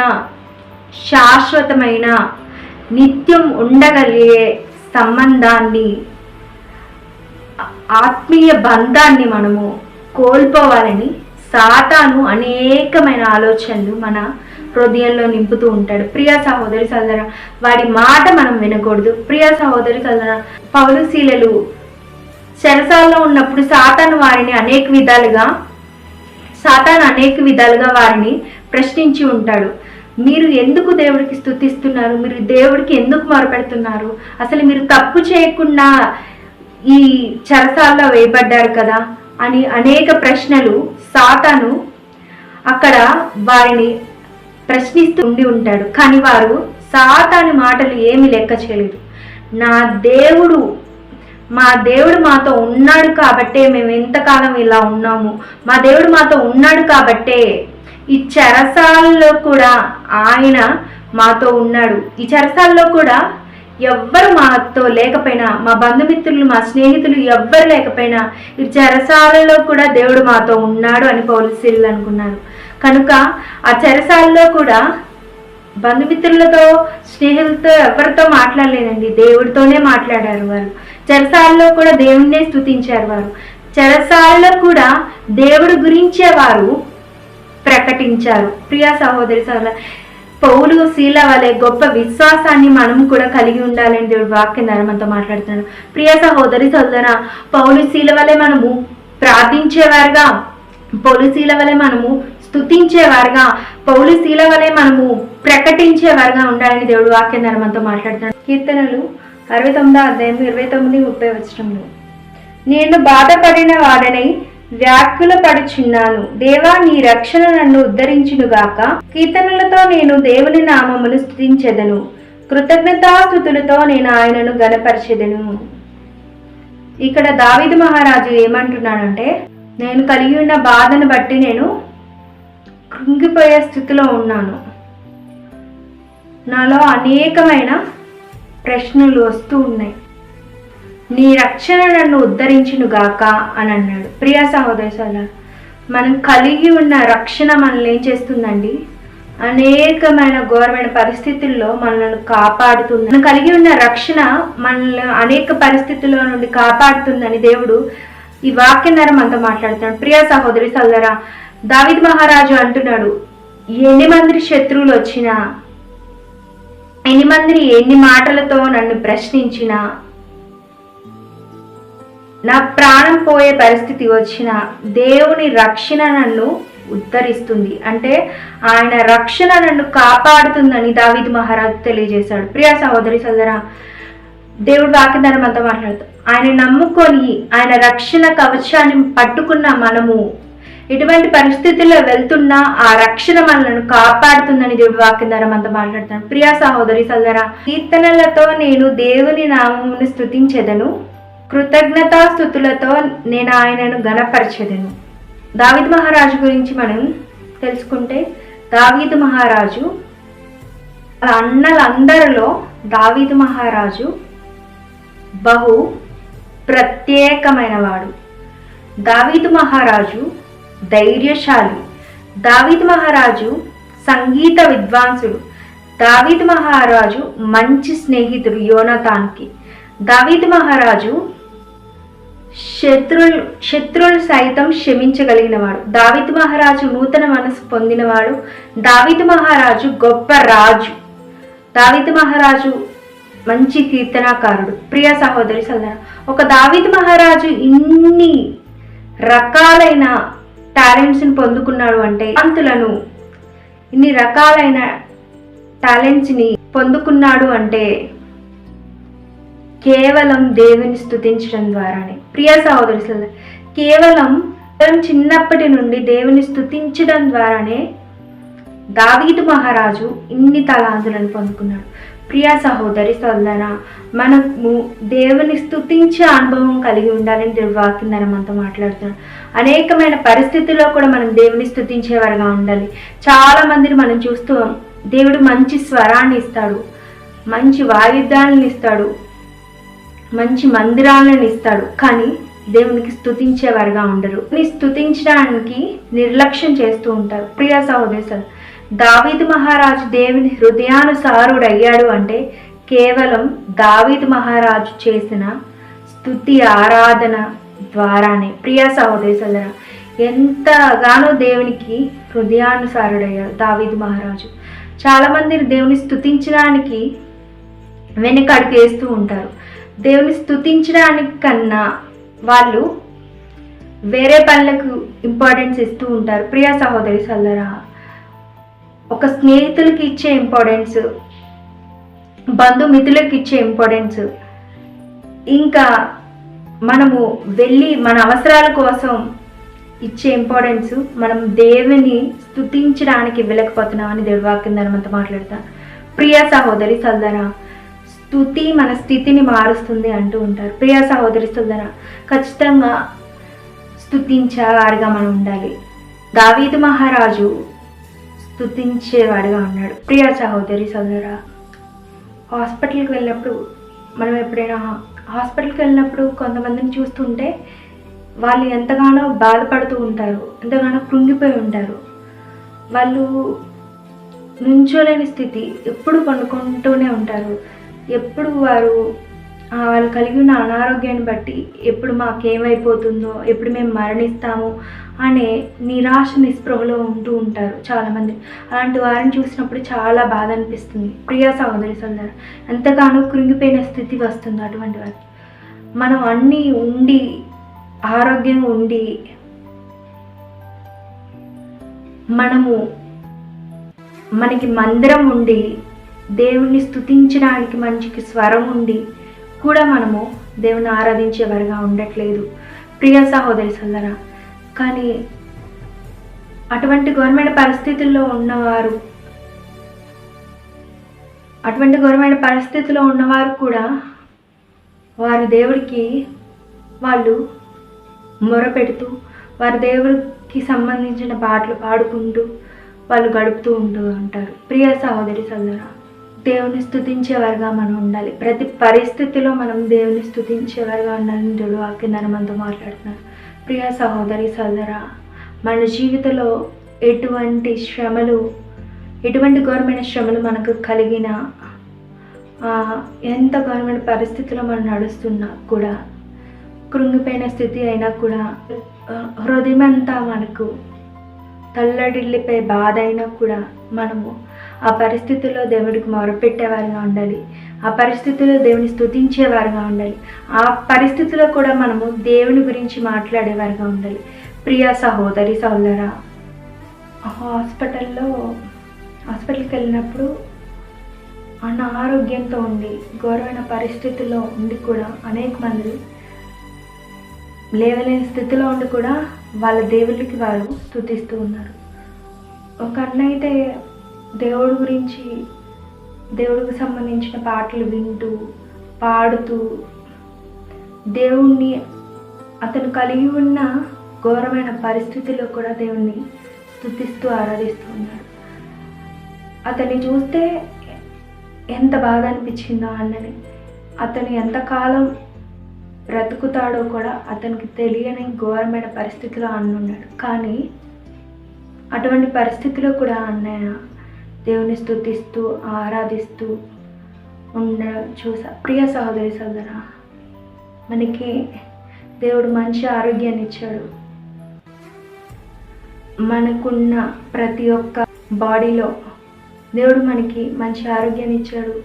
శాశ్వతమైన, నిత్యం ఉండగలిగే సంబంధాన్ని, ఆత్మీయ బంధాన్ని మనము కోల్పోవాలని సాతాను అనేకమైన ఆలోచనలు మన హృదయంలో నింపుతూ ఉంటాడు. ప్రియా సహోదరి సోదరా, వాడి మాట మనం వినకూడదు. ప్రియా సహోదరి సోదరా, పౌలు శీలలు చెరసాల్లో ఉన్నప్పుడు సాతాను అనేక విధాలుగా వారిని ప్రశ్నించి ఉంటాడు. మీరు ఎందుకు దేవుడికి స్తుతిస్తున్నారు? మీరు దేవుడికి ఎందుకు మొరపెడుతున్నారు? అసలు మీరు తప్పు చేయకుండా ఈ చెరసాల్లో వేయబడ్డారు కదా అని అనేక ప్రశ్నలు సాతాను అక్కడ వారిని ప్రశ్నిస్తూ ఉంటాడు. కానీ వారు సాతాను మాటలు ఏమి లెక్క చేయలేదు. మా దేవుడు మాతో ఉన్నాడు కాబట్టే మేము ఎంతకాలం ఇలా ఉన్నాము, మా దేవుడు మాతో ఉన్నాడు కాబట్టే ఈ చెరసాలలో కూడా ఆయన మాతో ఉన్నాడు. ఈ చెరసాలలో కూడా ఎవ్వరు మాతో లేకపోయినా, మా బంధుమిత్రులు, మా స్నేహితులు ఎవ్వరు లేకపోయినా ఈ చెరసాలలో కూడా దేవుడు మాతో ఉన్నాడు అని పౌలు శీలలు అనుకున్నారు. కనుక ఆ చెరసాలలో కూడా బంధుమిత్రులతో, స్నేహితులతో ఎవరితో మాట్లాడలేదండి, దేవుడితోనే మాట్లాడారు వారు. చెరసాలలో కూడా దేవుణ్ణే స్తుతించారు వారు. చెరసాలలో కూడా దేవుడి గురించే వారు ప్రకటించారు. ప్రియా సహోదరి సోదరుల, పౌలు శీల వలె గొప్ప విశ్వాసాన్ని మనం కూడా కలిగి ఉండాలని దేవుడు వాక్యం ద్వారా మనతో మాట్లాడుతున్నాడు. ప్రియా సహోదరి సోదర, పౌలు శీల వలె మనము ప్రార్థించేవారుగా, పౌలు శీల వలె మనము స్తుతించేవారుగా, పౌలు శీల వలె మనము ప్రకటించేవారుగా ఉండాలని దేవుడు వాక్యం ద్వారా మనతో మాట్లాడుతున్నాడు. కీర్తనలు 69 అధ్యాయం 29-30 వచనంలో, నేను బాధపడిన వాడనై వ్యాకులపడుచున్నాను. దేవా, నీ రక్షణ నన్ను ఉద్ధరించునుగాక. కీర్తనలతో నేను దేవుని నామమును స్తుతించెదను. కృతజ్ఞతాస్తుతులతో నేను ఆయనను గణపరచెదను. ఇక్కడ దావీదు మహారాజు ఏమంటున్నాడంటే, నేను కలిగి ఉన్న బాధను బట్టి నేను కృంగిపోయే స్థితిలో ఉన్నాను. నాలో అనేకమైన ప్రశ్నలు వస్తూ ఉన్నాయి. నీ రక్షణ నన్ను ఉద్ధరించునుగాక అని అన్నాడు. ప్రియ సహోదరులారా, మనం కలిగి ఉన్న రక్షణ మనల్ని ఏం చేస్తుందండి? అనేకమైన ఘోరమైన పరిస్థితుల్లో మనల్ని కాపాడుతుంది. మనం కలిగి ఉన్న రక్షణ మనల్ని అనేక పరిస్థితుల్లో నుండి కాపాడుతుందని దేవుడు ఈ వాక్యం అంతా మాట్లాడుతున్నాడు. ప్రియ సహోదరి సోదరా, దావీదు మహారాజు అంటున్నాడు, ఎన్ని మంది శత్రువులు వచ్చినా, ఎన్ని మాటలతో నన్ను ప్రశ్నించినా, నా ప్రాణం పోయే పరిస్థితి వచ్చిన దేవుని రక్షణ నన్ను ఉద్ధరిస్తుంది, అంటే ఆయన రక్షణ నన్ను కాపాడుతుందని దావీదు మహారాజు తెలియజేశాడు. ప్రియ సహోదరి సోదరా, దేవుడు వాక్యం అంతా మాట్లాడుతూ ఆయన నమ్ముకొని ఆయన రక్షణ కవచాన్ని పట్టుకున్న మనము ఎటువంటి పరిస్థితుల్లో వెళ్తున్నా ఆ రక్షణ మనల్ని కాపాడుతుందని దేవుడు వాక్యం అంతా మాట్లాడుతాను. ప్రియ సహోదరి సోదరా, కీర్తనలతో నేను దేవుని నామమును స్తుతించెదను. కృతజ్ఞతాస్తుతులతో నేను ఆయనను గణపరచెదను. దావీదు మహారాజు గురించి మనం తెలుసుకుంటే, దావీదు మహారాజు అన్నలందరిలో దావీదు మహారాజు బహు ప్రత్యేకమైన వాడు. దావీదు మహారాజు ధైర్యశాలి. దావీదు మహారాజు సంగీత విద్వాంసుడు. దావీదు మహారాజు మంచి స్నేహితుడు యోనాతాన్కి. దావీదు మహారాజు శత్రువులు సైతం క్షమించగలిగినవాడు. దావీదు మహారాజు నూతన మనసు పొందినవాడు. దావీదు మహారాజు గొప్ప రాజు. దావీదు మహారాజు మంచి కీర్తనాకారుడు. ప్రియ సహోదరి సోదరా, ఒక దావీదు మహారాజు ఇన్ని రకాలైన టాలెంట్స్ని పొందుకున్నాడు అంటే, అంతులను ఇన్ని రకాలైన టాలెంట్స్ని పొందుకున్నాడు అంటే కేవలం దేవుని స్తుతించడం ద్వారానే. ప్రియ సహోదరి సోదరా, కేవలం చిన్నప్పటి నుండి దేవుని స్తుతించడం ద్వారానే దావీదు మహారాజు ఇన్ని తలాంతులను పొందుకున్నాడు. ప్రియ సహోదరి సోదరా, మనము దేవుని స్తుతించే అనుభవం కలిగి ఉండాలని దేవుడు వాక్యం అంతా మాట్లాడుతున్నాడు. అనేకమైన పరిస్థితుల్లో కూడా మనం దేవుని స్తుతించేవారుగా ఉండాలి. చాలా మందిని మనం చూస్తూ, దేవుడు మంచి స్వరాన్ని ఇస్తాడు, మంచి వాయిద్యాలను ఇస్తాడు, మంచి మందిరాలను ఇస్తాడు, కానీ దేవునికి స్తుతించేవారుగా ఉండరు. స్తుతించడానికి నిర్లక్ష్యం చేస్తూ ఉంటారు. ప్రియ సహోదరి, దావీదు మహారాజు దేవుని హృదయానుసారుడు అయ్యాడు అంటే కేవలం దావీదు మహారాజు చేసిన స్తుతి ఆరాధన ద్వారానే. ప్రియ సహోదరి సోదరా, ఎంతగానో దేవునికి హృదయానుసారుడయ్యాడు దావీదు మహారాజు. చాలా మంది దేవుని స్తుతించడానికి వెనకడుగు వేస్తూ ఉంటారు. దేవుని స్తుతించడానికి కన్నా వాళ్ళు వేరే పనులకు ఇంపార్టెన్స్ ఇస్తూ ఉంటారు. ప్రియ సహోదరి సోదరా, ఒక స్నేహితులకి ఇచ్చే ఇంపార్టెన్స్, బంధుమిత్రులకు ఇచ్చే ఇంపార్టెన్స్, ఇంకా మనము వెళ్ళి మన అవసరాల కోసం ఇచ్చే ఇంపార్టెన్స్, మనం దేవుని స్తుతించడానికి వెళ్ళకపోతున్నామని దేవుడి వాక్యం అంతా మాట్లాడతాను. ప్రియ సహోదరి సోదరా, స్తుతి మన స్థితిని మారుస్తుంది అంటూ ఉంటారు. ప్రియ సహోదరి సోదరా, ఖచ్చితంగా స్తుతించేవాడిగా మనం ఉండాలి. దావీదు మహారాజు స్తుతించేవాడిగా ఉన్నాడు. ప్రియ సహోదరి సోదరా, హాస్పిటల్కి వెళ్ళినప్పుడు, మనం ఎప్పుడైనా హాస్పిటల్కి వెళ్ళినప్పుడు కొంతమందిని చూస్తుంటే వాళ్ళు ఎంతగానో బాధపడుతూ ఉంటారు, ఎంతగానో కృంగిపోయి ఉంటారు. వాళ్ళు నుంచోలేని స్థితి, ఎప్పుడు పండుకుంటూనే ఉంటారు. ఎప్పుడు వాళ్ళు కలిగి ఉన్న అనారోగ్యాన్ని బట్టి ఎప్పుడు మాకేమైపోతుందో, ఎప్పుడు మేము మరణిస్తాము అనే నిరాశ నిస్పృహలో ఉంటూ ఉంటారు చాలామంది. అలాంటి వారిని చూసినప్పుడు చాలా బాధ అనిపిస్తుంది. ప్రియ సహోదరి సోదరా, ఎంతగానో కృంగిపోయిన స్థితి వస్తుంది అటువంటి వారికి. మనం అన్నీ ఉండి, ఆరోగ్యంగా ఉండి, మనకి మందిరం ఉండి, దేవుణ్ణి స్తుతించడానికి మంచి స్వరం ఉండి కూడా మనము దేవుని ఆరాధించేవారుగా ఉండట్లేదు. ప్రియ సహోదరి సోదరా, కానీ అటువంటి ఘోరమైన పరిస్థితుల్లో ఉన్నవారు కూడా వారి దేవుడికి వాళ్ళు మొరపెడుతూ వారి దేవుడికి సంబంధించిన పాటలు పాడుకుంటూ వాళ్ళు గడుపుతూ ఉంటారు. ప్రియ సహోదరి సోదరా, దేవుని స్తుతించేవారుగా మనం ఉండాలి. ప్రతి పరిస్థితిలో మనం దేవుని స్తుతించేవారుగా ఉండాలని దేవుడు వాక్యం మనతో మాట్లాడుతున్నారు. ప్రియ సహోదరి సోదరా, మన జీవితంలో ఎటువంటి ఘోరమైన శ్రమలు మనకు కలిగినా, ఎంత ఘోరమైన పరిస్థితిలో మనం నడుస్తున్నా కూడా, కృంగిపోయిన స్థితి అయినా కూడా, హృదయం అంతా మనకు తల్లడిల్లిపోయే బాధ అయినా కూడా మనము ఆ పరిస్థితుల్లో దేవుడికి మొరపెట్టేవారుగా ఉండాలి. ఆ పరిస్థితుల్లో దేవుని స్తుతించేవారుగా ఉండాలి. ఆ పరిస్థితుల్లో కూడా మనము దేవుని గురించి మాట్లాడేవారుగా ఉండాలి. ప్రియ సహోదరి సోదరా, హాస్పిటల్కి వెళ్ళినప్పుడు అనారోగ్యంతో ఉండి ఘోరమైన పరిస్థితుల్లో ఉండి కూడా అనేక మంది లేవలేని స్థితిలో ఉండి కూడా వాళ్ళ దేవుళ్ళకి వారు స్తుతిస్తూ ఉన్నారు. ఒక అన్న అయితే దేవుడికి సంబంధించిన పాటలు వింటూ పాడుతూ దేవుణ్ణి అతను కలిగి ఉన్న ఘోరమైన పరిస్థితిలో కూడా దేవుణ్ణి స్తుతిస్తూ ఆరాధిస్తూ ఉన్నాడు. అతన్ని చూస్తే ఎంత బాధ అనిపించిందో అన్నని. అతను ఎంతకాలం బ్రతుకుతాడో కూడా అతనికి తెలియని ఘోరమైన పరిస్థితిలో అన్నున్నాడు. కానీ అటువంటి పరిస్థితిలో కూడా అన్నయ్య దేవుని స్తుతిస్తూ ఆరాధిస్తూ చూసా. ప్రియ సహోదరి సోదరా, మనకి దేవుడు మంచి ఆరోగ్యాన్ని ఇచ్చాడు. మనకున్న ప్రతి ఒక్క బాడీలో దేవుడు మనకి మంచి ఆరోగ్యాన్ని ఇచ్చాడు.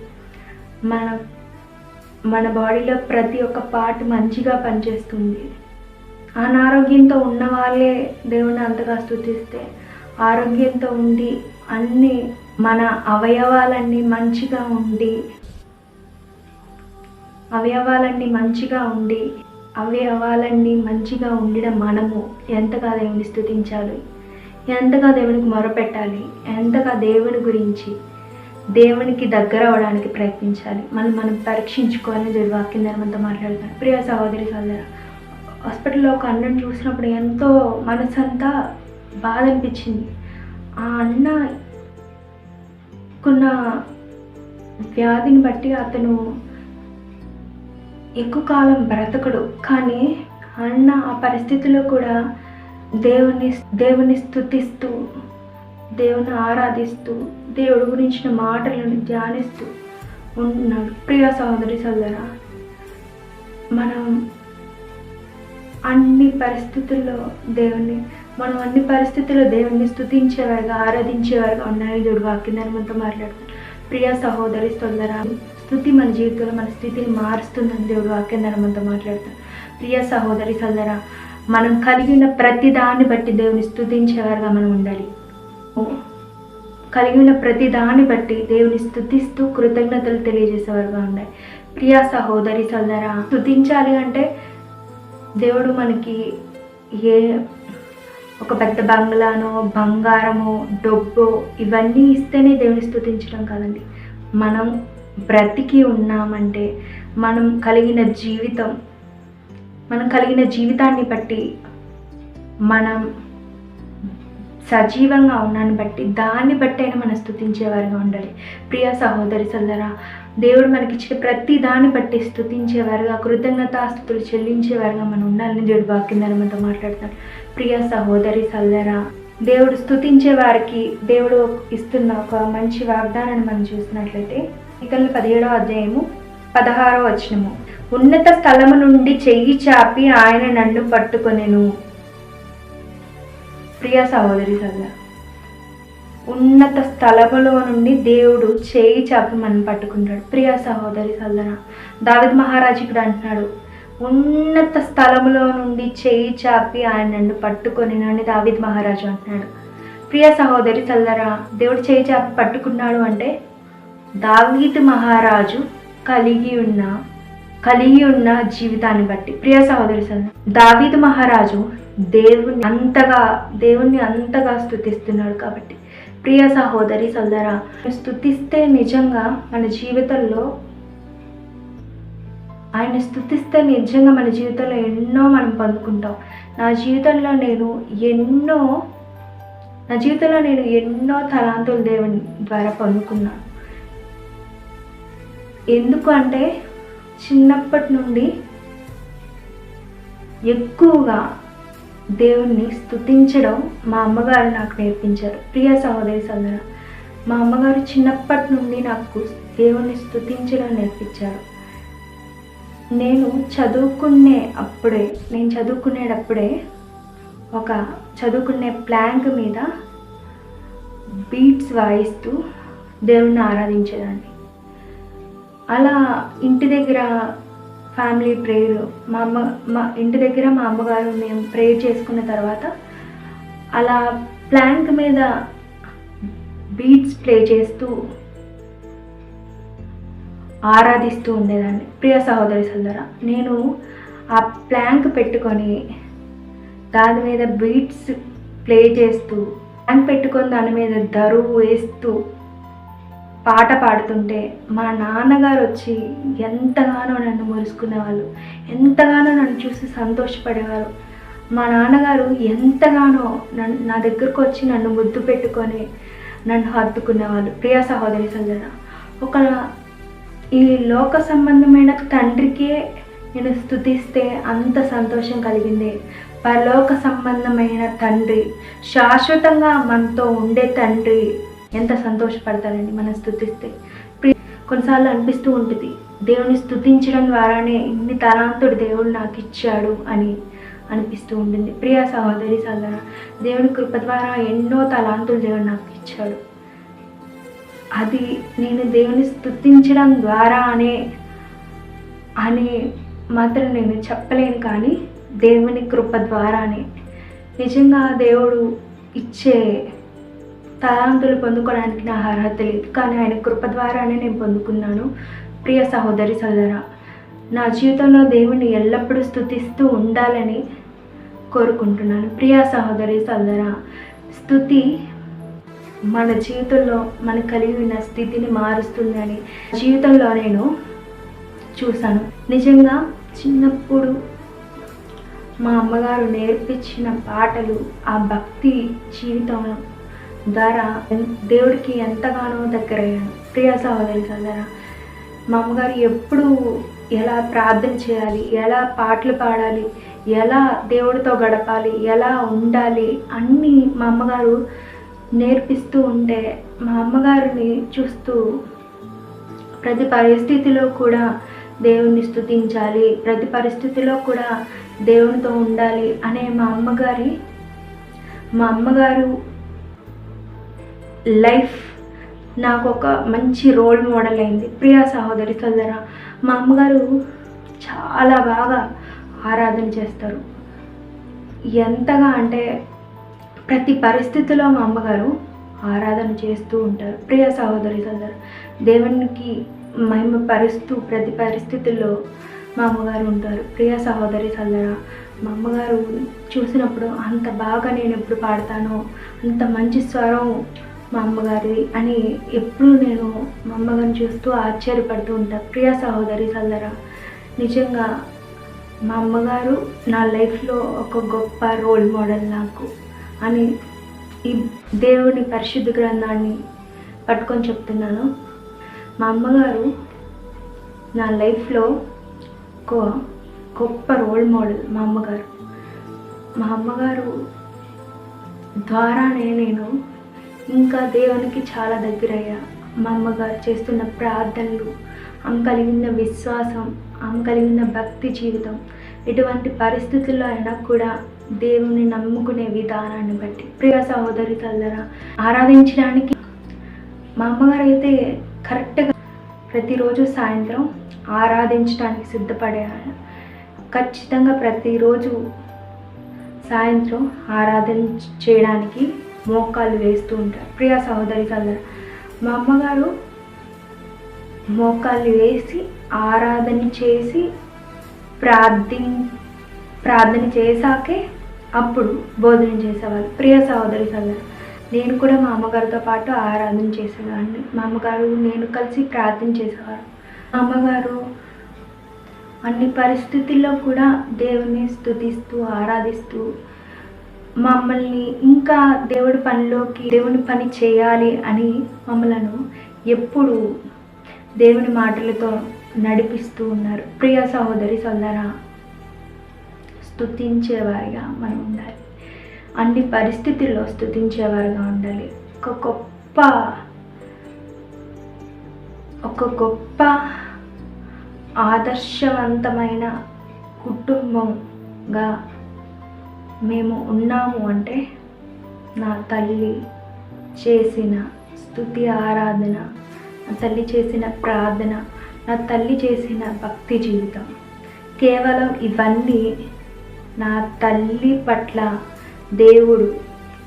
మన బాడీలో ప్రతి ఒక్క పార్ట్ మంచిగా పనిచేస్తుంది. అనారోగ్యంతో ఉన్న వాళ్ళే దేవుని అంతగా స్తుతిస్తే, ఆరోగ్యంతో ఉండి మన అవయవాలన్నీ మంచిగా ఉండడం మనము ఎంతగా దేవుని స్తుతించాలి, ఎంతగా దేవునికి మొరపెట్టాలి, ఎంతగా దేవునికి దగ్గర అవడానికి ప్రయత్నించాలి. మనం పరీక్షించుకోవాలని దేవుడి వాక్యం మనతో మాట్లాడుతాను. ప్రియ సహోదరి సోదరా, హాస్పిటల్లో ఒక అన్నను చూసినప్పుడు ఎంతో మనసంతా బాధ అనిపించింది. ఆ అన్నకున్న వ్యాధిని బట్టి అతను ఎక్కువ కాలం బ్రతకడు. కానీ అన్న ఆ పరిస్థితిలో కూడా దేవుని స్తుతిస్తూ, దేవుని ఆరాధిస్తూ, దేవుడి గురించిన మాటలను ధ్యానిస్తూ ఉంటున్నాడు. ప్రియ సహోదరి సోదరా, మనం అన్ని పరిస్థితుల్లో దేవుణ్ణి స్తుతించేవారుగా ఆరాధించేవారుగా ఉన్నాయని దేవుడి వాక్యం మనతో మాట్లాడుతాం. ప్రియ సహోదరి సోదరా, స్తుతి మన జీవితంలో మన స్థితిని మారుస్తుందని దేవుడి వాక్యం మనతో మాట్లాడతాం. ప్రియ సహోదరి సోదరా, మనం కలిగిన ప్రతి దాన్ని బట్టి దేవుని స్తుతించేవారుగా మనం ఉండాలి. కలిగిన ప్రతి దాన్ని బట్టి దేవుని స్తుతిస్తూ కృతజ్ఞతలు తెలియజేసేవారుగా ఉండాలి. ప్రియ సహోదరి సోదరా, స్తుతించాలి అంటే దేవుడు మనకి ఒక పెద్ద బంగ్లానో, బంగారమో, డబ్బో ఇవన్నీ ఇస్తేనే దేవుని స్తుతించడం కాదండి. మనం బ్రతికి ఉన్నామంటే మనం కలిగిన జీవితాన్ని బట్టి, మనం సజీవంగా ఉన్నాన్ని బట్టి, దాన్ని బట్టి అయినా మనం స్తుతించేవారుగా ఉండాలి. ప్రియ సహోదరి సోదరా, దేవుడు మనకిచ్చిన ప్రతి దాన్ని బట్టి స్తుతించేవారుగా, కృతజ్ఞతాస్తుతులు చెల్లించేవారుగా మనం ఉండాలని దేవుడు వాక్యం మనతో మాట్లాడతాడు. ప్రియ సహోదరి సోదరా, దేవుడు స్తుతించే వారికి దేవుడు ఇస్తున్న ఒక మంచి వాగ్దానాన్ని మనం చూసినట్లయితే కీర్తనలు 17వ అధ్యాయము 16వ వచనము, ఉన్నత స్థలము నుండి చెయ్యి చాపి ఆయన నన్ను పట్టుకొనెను. ప్రియ సహోదరి సోదరా, ఉన్నత స్థలములో నుండి దేవుడు చేయి చాపి మనం పట్టుకుంటాడు. ప్రియ సహోదరి సోదరా, దావీదు మహారాజు ఇక్కడ అంటున్నాడు, ఉన్నత స్థలములో నుండి చేయి చాపి ఆయన నన్ను పట్టుకొనెను అని దావీదు మహారాజు అంటున్నాడు. ప్రియ సహోదరి సోదరా, దేవుడు చేయి చాపి పట్టుకున్నాడు అంటే దావీదు మహారాజు కలిగి ఉన్న కలిగి ఉన్న జీవితాన్ని బట్టి. ప్రియ సహోదరి సోదరులారా, దావీదు మహారాజు దేవుణ్ణి అంతగా స్తుతిస్తున్నాడు కాబట్టి ప్రియ సహోదరి సోదరా, స్తుతిస్తే నిజంగా మన జీవితంలో ఎన్నో మనం పొందుకుంటాం. నా జీవితంలో నేను ఎన్నో తలాంతులు దేవుని ద్వారా పొందుకున్నాను. ఎందుకు అంటే చిన్నప్పటి నుండి ఎక్కువగా దేవుణ్ణి స్తుతించడం మా అమ్మగారు నాకు నేర్పించారు. ప్రియ సహోదరి సోదరా, మా అమ్మగారు చిన్నప్పటి నుండి నాకు దేవుణ్ణి స్తుతించడం నేర్పించారు. నేను చదువుకునేటప్పుడే ఒక చదువుకునే ప్లాంక్ మీద బీట్స్ వాయిస్తూ దేవుణ్ణి ఆరాధించేదాన్ని. అలా ఇంటి దగ్గర ఫ్యామిలీ ప్రేయర్, మా ఇంటి దగ్గర మా అమ్మగారు మేము ప్రేయర్ చేసుకున్న తర్వాత అలా ప్లాంక్ మీద బీట్స్ ప్లే చేస్తూ ఆరాధిస్తూ ఉండేదాన్ని. ప్రియ సహోదరి సోదరా, నేను ఆ ప్లాంక్ పెట్టుకొని దాని మీద బీట్స్ ప్లే చేస్తూ దాని మీద దరువు వేస్తూ పాట పాడుతుంటే మా నాన్నగారు వచ్చి ఎంతగానో నన్ను మురుసుకునేవాళ్ళు, ఎంతగానో నన్ను చూసి సంతోషపడేవారు. మా నాన్నగారు ఎంతగానో నా దగ్గరకు వచ్చి నన్ను ముద్దు పెట్టుకొని నన్ను హత్తుకునేవాళ్ళు. ప్రియ సహోదరి సోదరా, ఈ లోక సంబంధమైన తండ్రికే నేను స్తుతిస్తే అంత సంతోషం కలిగింది. పరలోక సంబంధమైన తండ్రి, శాశ్వతంగా మనతో ఉండే తండ్రి ఎంత సంతోషపడతారండి మనం స్తుతిస్తే. కొన్నిసార్లు అనిపిస్తూ ఉంటుంది, దేవుని స్తుతించడం ద్వారానే ఇన్ని తలాంతుడు దేవుడు నాకు ఇచ్చాడు అని అనిపిస్తూ ఉంటుంది. ప్రియ సహోదరి సోదరా, దేవుని కృప ద్వారా ఎన్నో తలాంతులు దేవుడు నాకు ఇచ్చాడు. అది నేను దేవుని స్తుతించడం ద్వారా అని మాత్రం నేను చెప్పలేను, కానీ దేవుని కృప ద్వారానే. నిజంగా దేవుడు ఇచ్చే తలాంతులు పొందుకోవడానికి నా అర్హత లేదు, కానీ ఆయన కృప ద్వారానే నేను పొందుకున్నాను. ప్రియ సహోదరి సోదరా, నా జీవితంలో దేవుని ఎల్లప్పుడూ స్తుతిస్తూ ఉండాలని కోరుకుంటున్నాను. ప్రియ సహోదరి సోదరా, స్తుతి మన జీవితంలో మనకు కలిగి ఉన్న స్థితిని మారుస్తుందని జీవితంలో నేను చూశాను. నిజంగా చిన్నప్పుడు మా అమ్మగారు నేర్పించిన పాటలు, ఆ భక్తి జీవితం ద్వారా దేవుడికి ఎంతగానో దగ్గరయ్యాను. ప్రియ సహోదరి సోదరా, మా అమ్మగారు ఎప్పుడు ఎలా ప్రార్థన చేయాలి, ఎలా పాటలు పాడాలి, ఎలా దేవుడితో గడపాలి, ఎలా ఉండాలి అన్నీ మా అమ్మగారు నేర్పిస్తూ ఉంటే మా అమ్మగారిని చూస్తూ ప్రతి పరిస్థితిలో కూడా దేవుణ్ణి స్తుతించాలి, ప్రతి పరిస్థితిలో కూడా దేవునితో ఉండాలి అనే మా అమ్మగారు లైఫ్ నాకు ఒక మంచి రోల్ మోడల్ అయింది. ప్రియ సహోదరి సోదరా, మా అమ్మగారు చాలా బాగా ఆరాధన చేస్తారు. ఎంతగా అంటే ప్రతి పరిస్థితిలో మా అమ్మగారు ఆరాధన చేస్తూ ఉంటారు. ప్రియ సహోదరి సోదరా, దేవునికి మహిమ పరుస్తూ ప్రతి పరిస్థితుల్లో మా అమ్మగారు ఉంటారు. ప్రియ సహోదరి సోదరా, మా అమ్మగారు చూసినప్పుడు అంత బాగా నేను ఎప్పుడు పాడతానో, అంత మంచి స్వరం మా అమ్మగారి అని ఎప్పుడు నేను మా అమ్మగారిని చూస్తూ ఆశ్చర్యపడుతూ ఉంటాను. ప్రియ సహోదరి సోదరా, నిజంగా మా అమ్మగారు నా లైఫ్లో ఒక గొప్ప రోల్ మోడల్ నాకు అని ఈ దేవుని పరిశుద్ధ గ్రంథాన్ని పట్టుకొని చెప్తున్నాను. మా అమ్మగారు నా లైఫ్లో ఒక గొప్ప రోల్ మోడల్. మా అమ్మగారు ద్వారానే నేను ఇంకా దేవునికి చాలా దగ్గరయ్యా. మా అమ్మగారు చేస్తున్న ప్రార్థనలు, ఆమె కలిగిన విశ్వాసం, ఆమె కలిగిన భక్తి జీవితం, ఎటువంటి పరిస్థితుల్లో అయినా కూడా దేవుని నమ్ముకునే విధానాన్ని బట్టి. ప్రియ సహోదరి సోదరా, ఆరాధించడానికి మా అమ్మగారు అయితే కరెక్ట్గా ప్రతిరోజు సాయంత్రం ఆరాధించడానికి సిద్ధపడేవారు. ఖచ్చితంగా ప్రతిరోజు సాయంత్రం ఆరాధన చేయడానికి మోకాళ్ళు వేస్తూ ఉంటారు. ప్రియ సహోదరి సోదరా, మా అమ్మగారు మోకాళ్ళు వేసి ఆరాధన చేసి ప్రార్థన చేశాకే అప్పుడు భోజనం చేసేవాళ్ళు. ప్రియ సహోదరి సోదరు, నేను కూడా మా అమ్మగారితో పాటు ఆరాధన చేసేదాన్ని. మా అమ్మగారు నేను కలిసి ప్రార్థన చేసేవారు. మా అమ్మగారు అన్ని పరిస్థితుల్లో కూడా దేవుని స్తుతిస్తూ ఆరాధిస్తూ మమ్మల్ని ఇంకా దేవుని పని చేయాలి అని మమ్మలను ఎప్పుడు దేవుని మాటలతో నడిపిస్తూ ఉన్నారు. ప్రియ సహోదరి సోదరా, స్తుతించేవారిగా మనం ఉండాలి. అన్ని పరిస్థితుల్లో స్తుతించేవారుగా ఉండాలి. ఒక గొప్ప ఆదర్శవంతమైన కుటుంబంగా మేము ఉన్నాము అంటే నా తల్లి చేసిన స్తుతి ఆరాధన, నా తల్లి చేసిన ప్రార్థన, నా తల్లి చేసిన భక్తి జీవితం, కేవలం ఇవన్నీ నా తల్లి పట్ల దేవుడు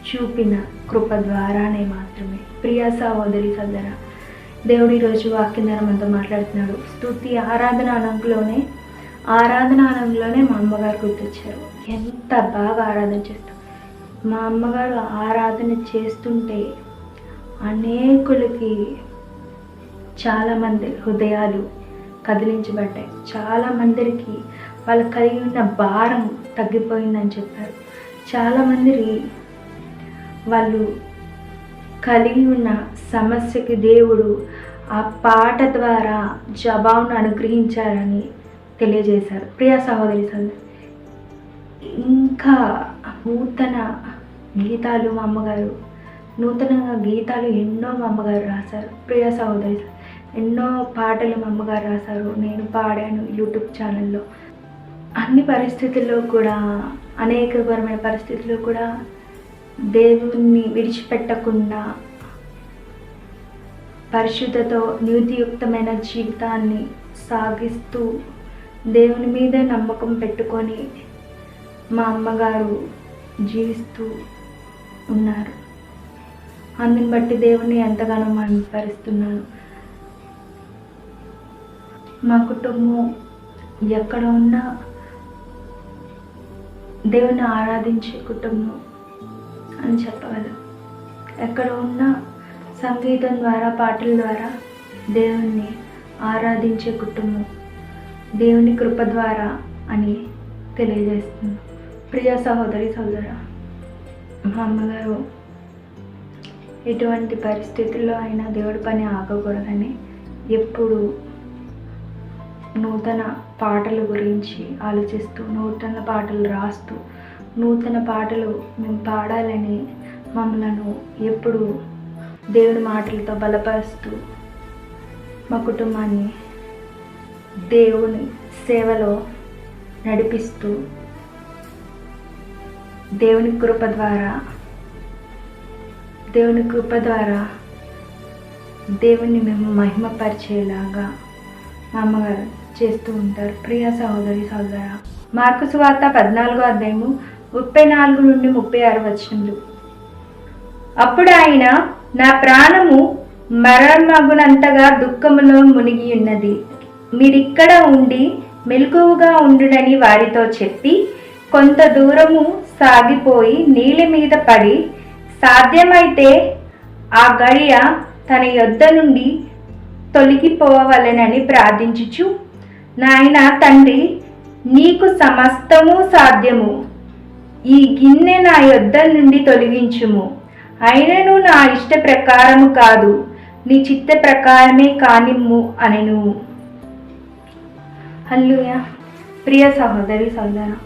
చూపిన కృప ద్వారానే మాత్రమే. ప్రియ సహోదరి సోదరా, దేవుడు ఈరోజు వాక్యం ద్వారా మనతో మాట్లాడుతున్నాడు. స్తుతి ఆరాధన అనంలోనే మా అమ్మగారు గుర్తొచ్చారు. ఎంత బాగా ఆరాధన చేస్తాం. మా అమ్మగారు ఆరాధన చేస్తుంటే అనేకులకి చాలామంది హృదయాలు కదిలించబడ్డాయి. చాలామందికి వాళ్ళు కలిగి ఉన్న భారం తగ్గిపోయిందని చెప్పారు. చాలామంది వాళ్ళు కలిగి ఉన్న సమస్యకి దేవుడు ఆ పాట ద్వారా జవాబును అనుగ్రహించారని తెలియజేశారు. ప్రియ సహోదరి సోదరు, ఇంకా నూతన గీతాలు మా అమ్మగారు నూతనంగా గీతాలు ఎన్నో మా అమ్మగారు రాశారు. ప్రియ సహోదరి, ఎన్నో పాటలు మా అమ్మగారు రాశారు. నేను పాడాను యూట్యూబ్ ఛానల్లో. అన్ని పరిస్థితుల్లో కూడా, అనేకమైన పరిస్థితుల్లో కూడా దేవుణ్ణి విడిచిపెట్టకుండా పరిశుద్ధతో నీతియుక్తమైన జీవితాన్ని సాగిస్తూ దేవుని మీద నమ్మకం పెట్టుకొని మా అమ్మగారు జీవిస్తూ ఉన్నారు. అందుని బట్టి దేవుని ఎంతగానో మహిమపరుస్తున్నాను. మా కుటుంబం ఎక్కడ ఉన్నా దేవుని ఆరాధించే కుటుంబం అని చెప్పగలం. ఎక్కడ ఉన్నా సంగీతం ద్వారా, పాటల ద్వారా దేవుణ్ణి ఆరాధించే కుటుంబం దేవుని కృప ద్వారా అని తెలియజేస్తుంది. ప్రియ సహోదరి సోదరా, మా అమ్మగారు ఎటువంటి పరిస్థితుల్లో అయినా దేవుడి పని ఆగకూడదని ఎప్పుడు నూతన పాటల గురించి ఆలోచిస్తూ, నూతన పాటలు రాస్తూ, నూతన పాటలు మేము పాడాలని మమ్మలను ఎప్పుడు దేవుడి మాటలతో బలపరుస్తూ మా కుటుంబాన్ని దేవుని సేవలో నడిపిస్తూ దేవుని కృప ద్వారా దేవుని మేము మహిమపరిచేలాగా మా అమ్మగారు చేస్తూ ఉంటారు. ప్రియ సహోదరి సోదరా, మార్కు సువార్త 14వ అధ్యాయము 34 నుండి 36 వచనములు. అప్పుడు ఆయన, నా ప్రాణము మరణమగునంతగా దుఃఖములో మునిగి ఉన్నది, మీరిక్కడ ఉండి మెలకువగా ఉండుడని వారితో చెప్పి కొంత దూరము సాగిపోయి నీళ్ళ మీద పడి, సాధ్యమైతే ఆ గడియ తన యొద్ద నుండి తొలగిపోవలెనని ప్రార్థించుచు, నాయన తండ్రి, నీకు సమస్తము సాధ్యము, ఈ గిన్నె నా యొద్ద నుండి తొలగించుము, అయినను నా ఇష్ట ప్రకారము కాదు, నీ చిత్త ప్రకారమే కానిమ్ము అనెను. హల్లెలూయా. ప్రియ సహోదరి సోదరా,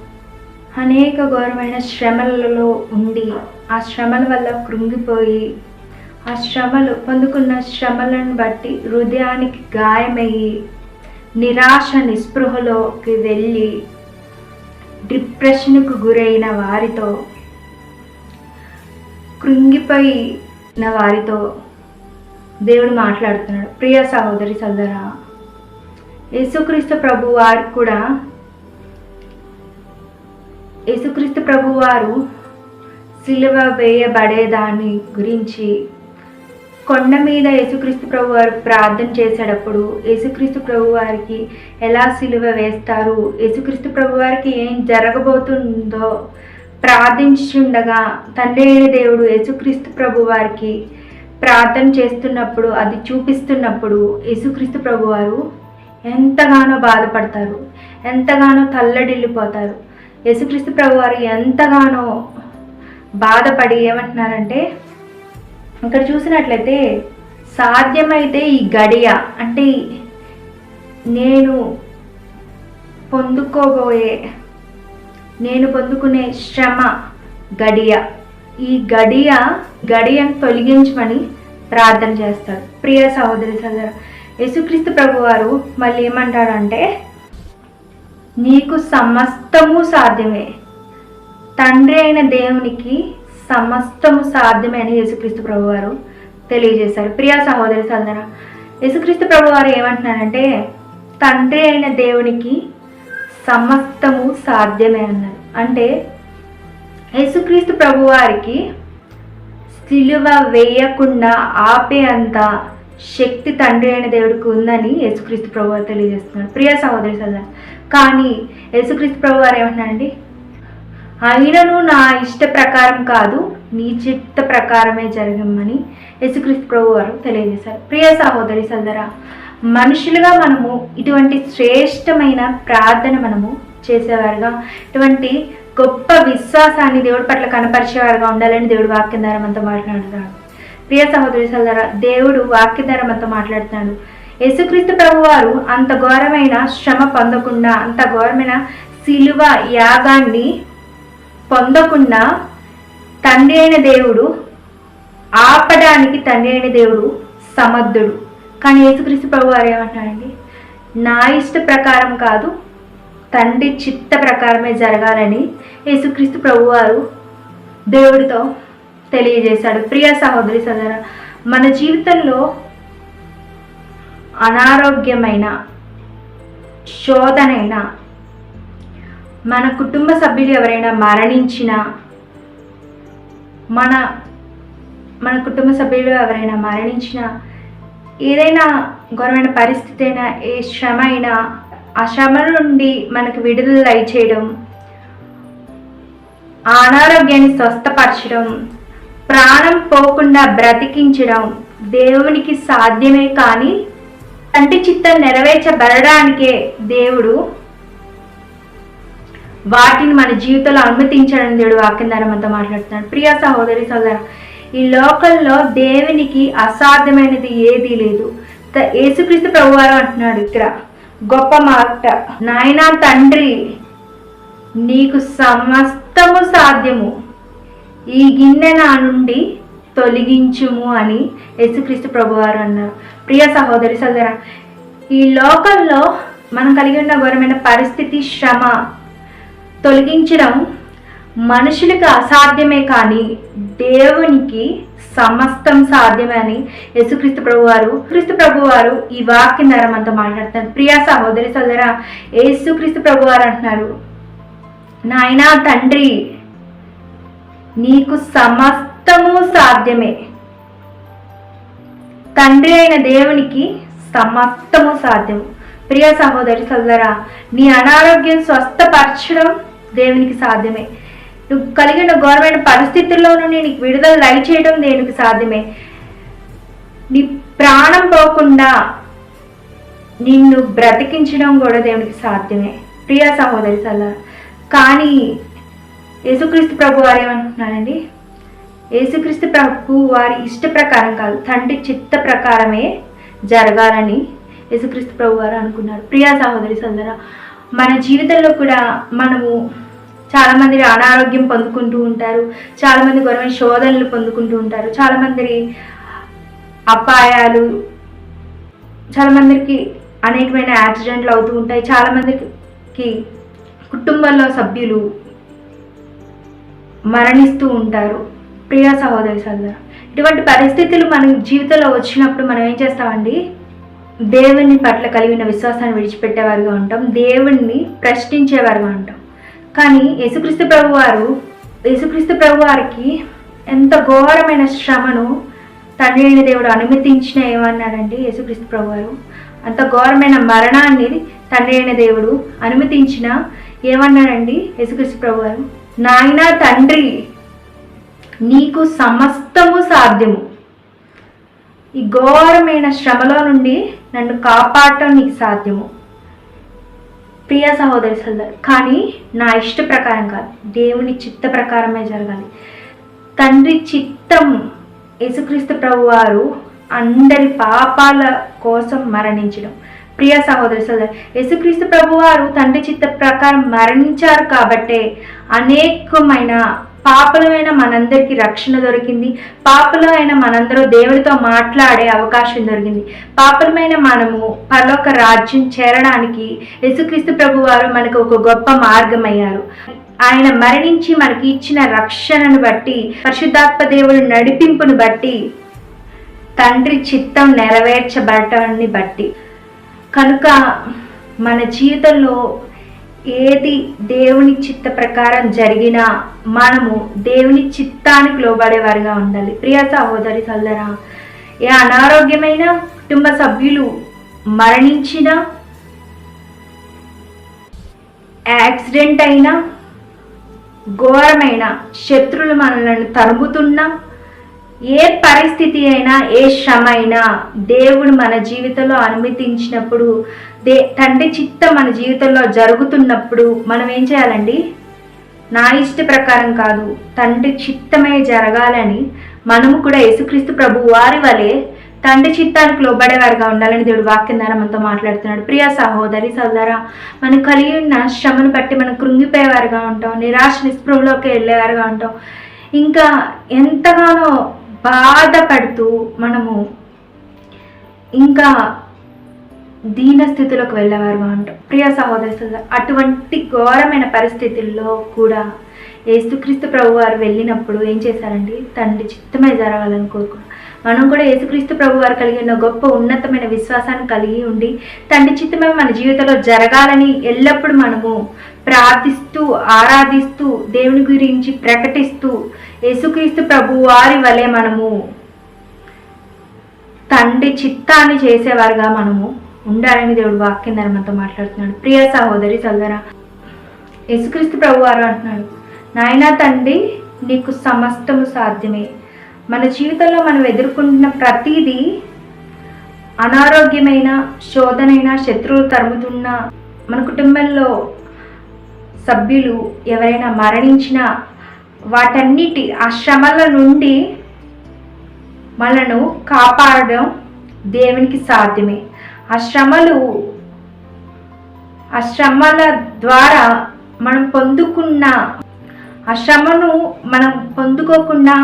అనేక ఘోరమైన శ్రమలలో ఉండి ఆ శ్రమల వల్ల కృంగిపోయి, ఆ శ్రమలు పొందుకున్న శ్రమలను బట్టి హృదయానికి గాయమయ్యి నిరాశ నిస్పృహలోకి వెళ్ళి డిప్రెషన్కు గురైన వారితో, కృంగిపోయిన వారితో దేవుడు మాట్లాడుతున్నాడు. ప్రియ సహోదరి సోదరా, యేసుక్రీస్తు ప్రభువారు సిలువ వేయబడేదాని గురించి కొండ మీద యేసుక్రీస్తు ప్రభు వారు ప్రార్థన చేసేటప్పుడు యేసుక్రీస్తు ప్రభు వారికి ఎలా సిలువ వేస్తారు, యేసుక్రీస్తు ప్రభు వారికి ఏం జరగబోతుందో ప్రార్థించుండగా తండ్రి అయిన దేవుడు యేసుక్రీస్తు ప్రభు వారికి ప్రార్థన చేస్తున్నప్పుడు, అది చూపిస్తున్నప్పుడు యేసుక్రీస్తు ప్రభు వారు ఎంతగానో బాధపడతారు, ఎంతగానో తల్లడిల్లిపోతారు. యేసుక్రీస్తు ప్రభు వారు ఎంతగానో బాధపడి ఏమంటున్నారంటే, ఇక్కడ చూసినట్లయితే సాధ్యమైతే ఈ గడియ అంటే నేను పొందుకునే శ్రమ గడియ, ఈ గడియను తొలగించమని ప్రార్థన చేస్తాడు. ప్రియ సహోదరి సహోదరు, యేసుక్రీస్తు ప్రభు వారు మళ్ళీ ఏమంటాడంటే, నీకు సమస్తము సాధ్యమే, తండ్రి అయిన దేవునికి సమస్తము సాధ్యమే అని యేసుక్రీస్తు ప్రభు వారు తెలియజేశారు. ప్రియ సహోదరి సహోదర, యేసుక్రీస్తు ప్రభు వారు ఏమంటున్నారంటే, తండ్రి అయిన దేవునికి సమస్తము సాధ్యమే అన్నారు. అంటే యేసుక్రీస్తు ప్రభు వారికి సిలువ వేయకుండా ఆపే అంత శక్తి తండ్రి అయిన దేవుడికి ఉందని యేసుక్రీస్తు ప్రభు వారు తెలియజేస్తున్నారు. ప్రియ సహోదరి సహోదర, కానీ యేసుక్రీస్తు ప్రభు వారు ఏమంటున్నారండి, అయినను నా ఇష్ట ప్రకారం కాదు, నీ చిత్త ప్రకారమే జరగమని యేసుక్రీస్తు ప్రభు వారు తెలియజేశారు. ప్రియ సహోదరి సహోదర, మనుషులుగా మనము ఇటువంటి శ్రేష్టమైన ప్రార్థన మనము చేసేవారుగా, ఇటువంటి గొప్ప విశ్వాసాన్ని దేవుడి పట్ల కనపరిచేవారుగా ఉండాలని దేవుడు వాక్యం ద్వారా మనతో మాట్లాడుతున్నాడు. ప్రియ సహోదరి సహోదర, దేవుడు వాక్యం ద్వారా మనతో మాట్లాడుతున్నాడు. యేసుక్రీస్తు ప్రభు వారు అంత ఘోరమైన శ్రమ పొందకుండా, అంత ఘోరమైన సిలువ యాగాన్ని పొందకుండా తండ్రి అయిన దేవుడు ఆపడానికి తండ్రి అయిన దేవుడు సమర్థుడు. కానీ యేసుక్రీస్తు ప్రభు వారు ఏమంటున్నారండి, నా ఇష్ట ప్రకారం కాదు, తండ్రి చిత్త ప్రకారమే జరగాలని యేసుక్రీస్తు ప్రభు వారు దేవుడితో తెలియజేశాడు. ప్రియ సహోదరి సహోదర, మన జీవితంలో అనారోగ్యమైన, శోధనైన, మన కుటుంబ సభ్యులు ఎవరైనా మరణించినా, మన కుటుంబ సభ్యులు ఎవరైనా మరణించినా, ఏదైనా ఘోరమైన పరిస్థితి అయినా, ఏ శ్రమ అయినా, ఆ శ్రమ నుండి మనకు విడుదల దయచేయడం, ఆ అనారోగ్యాన్ని స్వస్థపరచడం, ప్రాణం పోకుండా బ్రతికించడం దేవునికి సాధ్యమే. కానీ తండ్రి చిత్తం నెరవేర్చబడడానికే దేవుడు వాటిని మన జీవితంలో అనుమతించడం దేవుడు వాక్యం ద్వారా మనతో మాట్లాడుతున్నాడు. ప్రియ సహోదరి సహోదర, ఈ లోకంలో దేవునికి అసాధ్యమైనది ఏదీ లేదు. యేసుక్రీస్తు ప్రభువారు అంటున్నాడు ఇక్కడ గొప్ప మాట, నాయనా తండ్రి నీకు సమస్తము సాధ్యము, ఈ గిన్నె నా నుండి తొలగించుము అని యేసుక్రీస్తు ప్రభువారు అన్నారు. ప్రియ సహోదరి సహోదర, ఈ లోకంలో మనం కలిగి ఉన్న ఘోరమైన పరిస్థితి, శ్రమ తొలగించడం మనుషులకు అసాధ్యమే, కానీ దేవునికి సమస్తం సాధ్యమే అని యేసుక్రీస్తు ప్రభువారు ఈ వాక్యం ద్వారా మనతో మాట్లాడుతారు. ప్రియ సహోదరి సహోదర, యేసుక్రీస్తు ప్రభువారు అంటున్నారు, నాయనా తండ్రి నీకు సమస్తము సాధ్యమే, తండ్రి అయిన దేవునికి సమస్తము సాధ్యము. ప్రియ సహోదరి సహోదర, నీ అనారోగ్యం స్వస్థపరచడం దేవునికి సాధ్యమే. నువ్వు కలిగిన ఘోరమైన పరిస్థితుల్లో నుండి నీకు విడుదల దయచేయడం దేవునికి సాధ్యమే. నీ ప్రాణం పోకుండా నిన్ను బ్రతికించడం కూడా దేవునికి సాధ్యమే. ప్రియ సహోదరి సహోదర, కానీ యేసుక్రీస్తు ప్రభు వారు ఏమంటున్నారండి, యేసుక్రీస్తు ప్రభు వారి ఇష్ట ప్రకారం కాదు, తండ్రి చిత్త ప్రకారమే జరగాలని యేసుక్రీస్తు ప్రభు వారు అనుకున్నారు. ప్రియ సహోదరి సహోదర, మన జీవితంలో కూడా మనము చాలామంది అనారోగ్యం పొందుకుంటూ ఉంటారు, చాలామంది ఘోరమైన శోధనలు పొందుకుంటూ ఉంటారు, చాలామంది అపాయాలు, చాలామందికి అనేకమైన యాక్సిడెంట్లు అవుతూ ఉంటాయి, చాలామందికి కుటుంబంలో సభ్యులు మరణిస్తూ ఉంటారు. ప్రియ సహోదరి సహోదర, ఇటువంటి పరిస్థితులు మన జీవితంలో వచ్చినప్పుడు మనం ఏం చేస్తామండి, దేవుని పట్ల కలిగిన విశ్వాసాన్ని విడిచిపెట్టేవారుగా ఉంటాం, దేవుణ్ణి ప్రశ్నించేవారుగా ఉంటాం. కానీ యేసుక్రీస్తు ప్రభు వారికి ఎంత ఘోరమైన శ్రమను తండ్రి అయిన దేవుడు అనుమతించిన ఏమన్నాడండి యేసుక్రీస్తు ప్రభువారు? అంత ఘోరమైన మరణాన్ని తండ్రి అయిన దేవుడు అనుమతించిన ఏమన్నాడండి యేసుక్రీస్తు ప్రభువారు? నాయనా తండ్రి, నీకు సమస్తము సాధ్యము, ఈ ఘోరమైన శ్రమలో నుండి నన్ను కాపాడటం నీకు సాధ్యము. ప్రియ సహోదరి సోదరు, కానీ నా ఇష్ట ప్రకారం కాదు, దేవుని చిత్త ప్రకారమే జరగాలి. తండ్రి చిత్తం యేసుక్రీస్తు ప్రభువారు అందరి పాపాల కోసం మరణించడం. ప్రియ సహోదరి సోదరు, యేసుక్రీస్తు ప్రభువారు తండ్రి చిత్త ప్రకారం మరణించారు కాబట్టే అనేకమైన పాపలమైన మనందరికీ రక్షణ దొరికింది. పాపలమైన మనందరూ దేవుడితో మాట్లాడే అవకాశం దొరికింది. పాపలమైన మనము పరలోక రాజ్యం చేరడానికి యేసుక్రీస్తు ప్రభువారు మనకు ఒక గొప్ప మార్గం అయ్యారు. ఆయన మరణించి మనకి ఇచ్చిన రక్షణను బట్టి, పరిశుద్ధాత్మ దేవుడి నడిపింపును బట్టి, తండ్రి చిత్తం నెరవేర్చబడటాన్ని బట్టి, కనుక మన జీవితంలో ఏది దేవుని చిత్త ప్రకారం జరిగినా మనము దేవుని చిత్తానికి లోబడేవారుగా ఉండాలి. ప్రియ సహోదరి సోదరా, ఏ అనారోగ్యమైన కుటుంబ సభ్యులు మరణించిన, యాక్సిడెంట్ అయినా, ఘోరమైన శత్రువులు మనల్ని తరుముతున్నా, ఏ పరిస్థితి అయినా, ఏ శ్రమ అయినా దేవుడు మన జీవితంలో అనుమతించినప్పుడు, తండ్రి చిత్తం మన జీవితంలో జరుగుతున్నప్పుడు మనం ఏం చేయాలండి? నా ఇష్ట ప్రకారం కాదు, తండ్రి చిత్తమే జరగాలని మనము కూడా యేసుక్రీస్తు ప్రభు వారి వలె తండ్రి చిత్తానికి లోబడేవారుగా ఉండాలని దేవుడు వాక్యం ద్వారా మనతో మాట్లాడుతున్నాడు. ప్రియ సహోదరి సోదరా, మనం కలిగి ఉన్న శ్రమను బట్టి మనం కృంగిపోయేవారుగా ఉంటాం, నిరాశ నిస్పృహలోకి వెళ్ళేవారుగా ఉంటాం, ఇంకా ఎంతగానో బాధపడుతూ మనము ఇంకా దీన స్థితిలోకి వెళ్ళేవారుగా ఉంటాం. ప్రియ సహోదరి సోదరు, అటువంటి ఘోరమైన పరిస్థితుల్లో కూడా యేసుక్రీస్తు ప్రభు వారు వెళ్ళినప్పుడు ఏం చేశారండి? తండ్రి చిత్తమే జరగాలని కోరుకున్నాం. మనం కూడా యేసుక్రీస్తు ప్రభు వారు కలిగి ఉన్న గొప్ప ఉన్నతమైన విశ్వాసాన్ని కలిగి ఉండి తండ్రి చిత్తమే మన జీవితంలో జరగాలని ఎల్లప్పుడూ మనము ప్రార్థిస్తూ, ఆరాధిస్తూ, దేవుని గురించి ప్రకటిస్తూ, యేసుక్రీస్తు ప్రభు వారి వలె మనము తండ్రి చిత్తాన్ని చేసేవారుగా మనము ఉండాలని దేవుడు వాక్యం ద్వారా మనతో మాట్లాడుతున్నాడు. ప్రియ సహోదరి సోదరా, యేసుక్రీస్తు ప్రభు వారు అంటున్నాడు, నాయనా తండ్రి, నీకు సమస్తము సాధ్యమే. మన జీవితంలో మనం ఎదుర్కొంటున్న ప్రతిదీ, అనారోగ్యమైన, శోధనైనా, శత్రువులు తరుముతున్నా, మన కుటుంబంలో సభ్యులు ఎవరైనా మరణించినా, వాటన్నిటి ఆ శ్రమల నుండి మనను కాపాడడం దేవునికి సాధ్యమే. ఆ శ్రమల ద్వారా మనం పొందుకున్న, ఆ శ్రమను మనం పొందుకోకుండా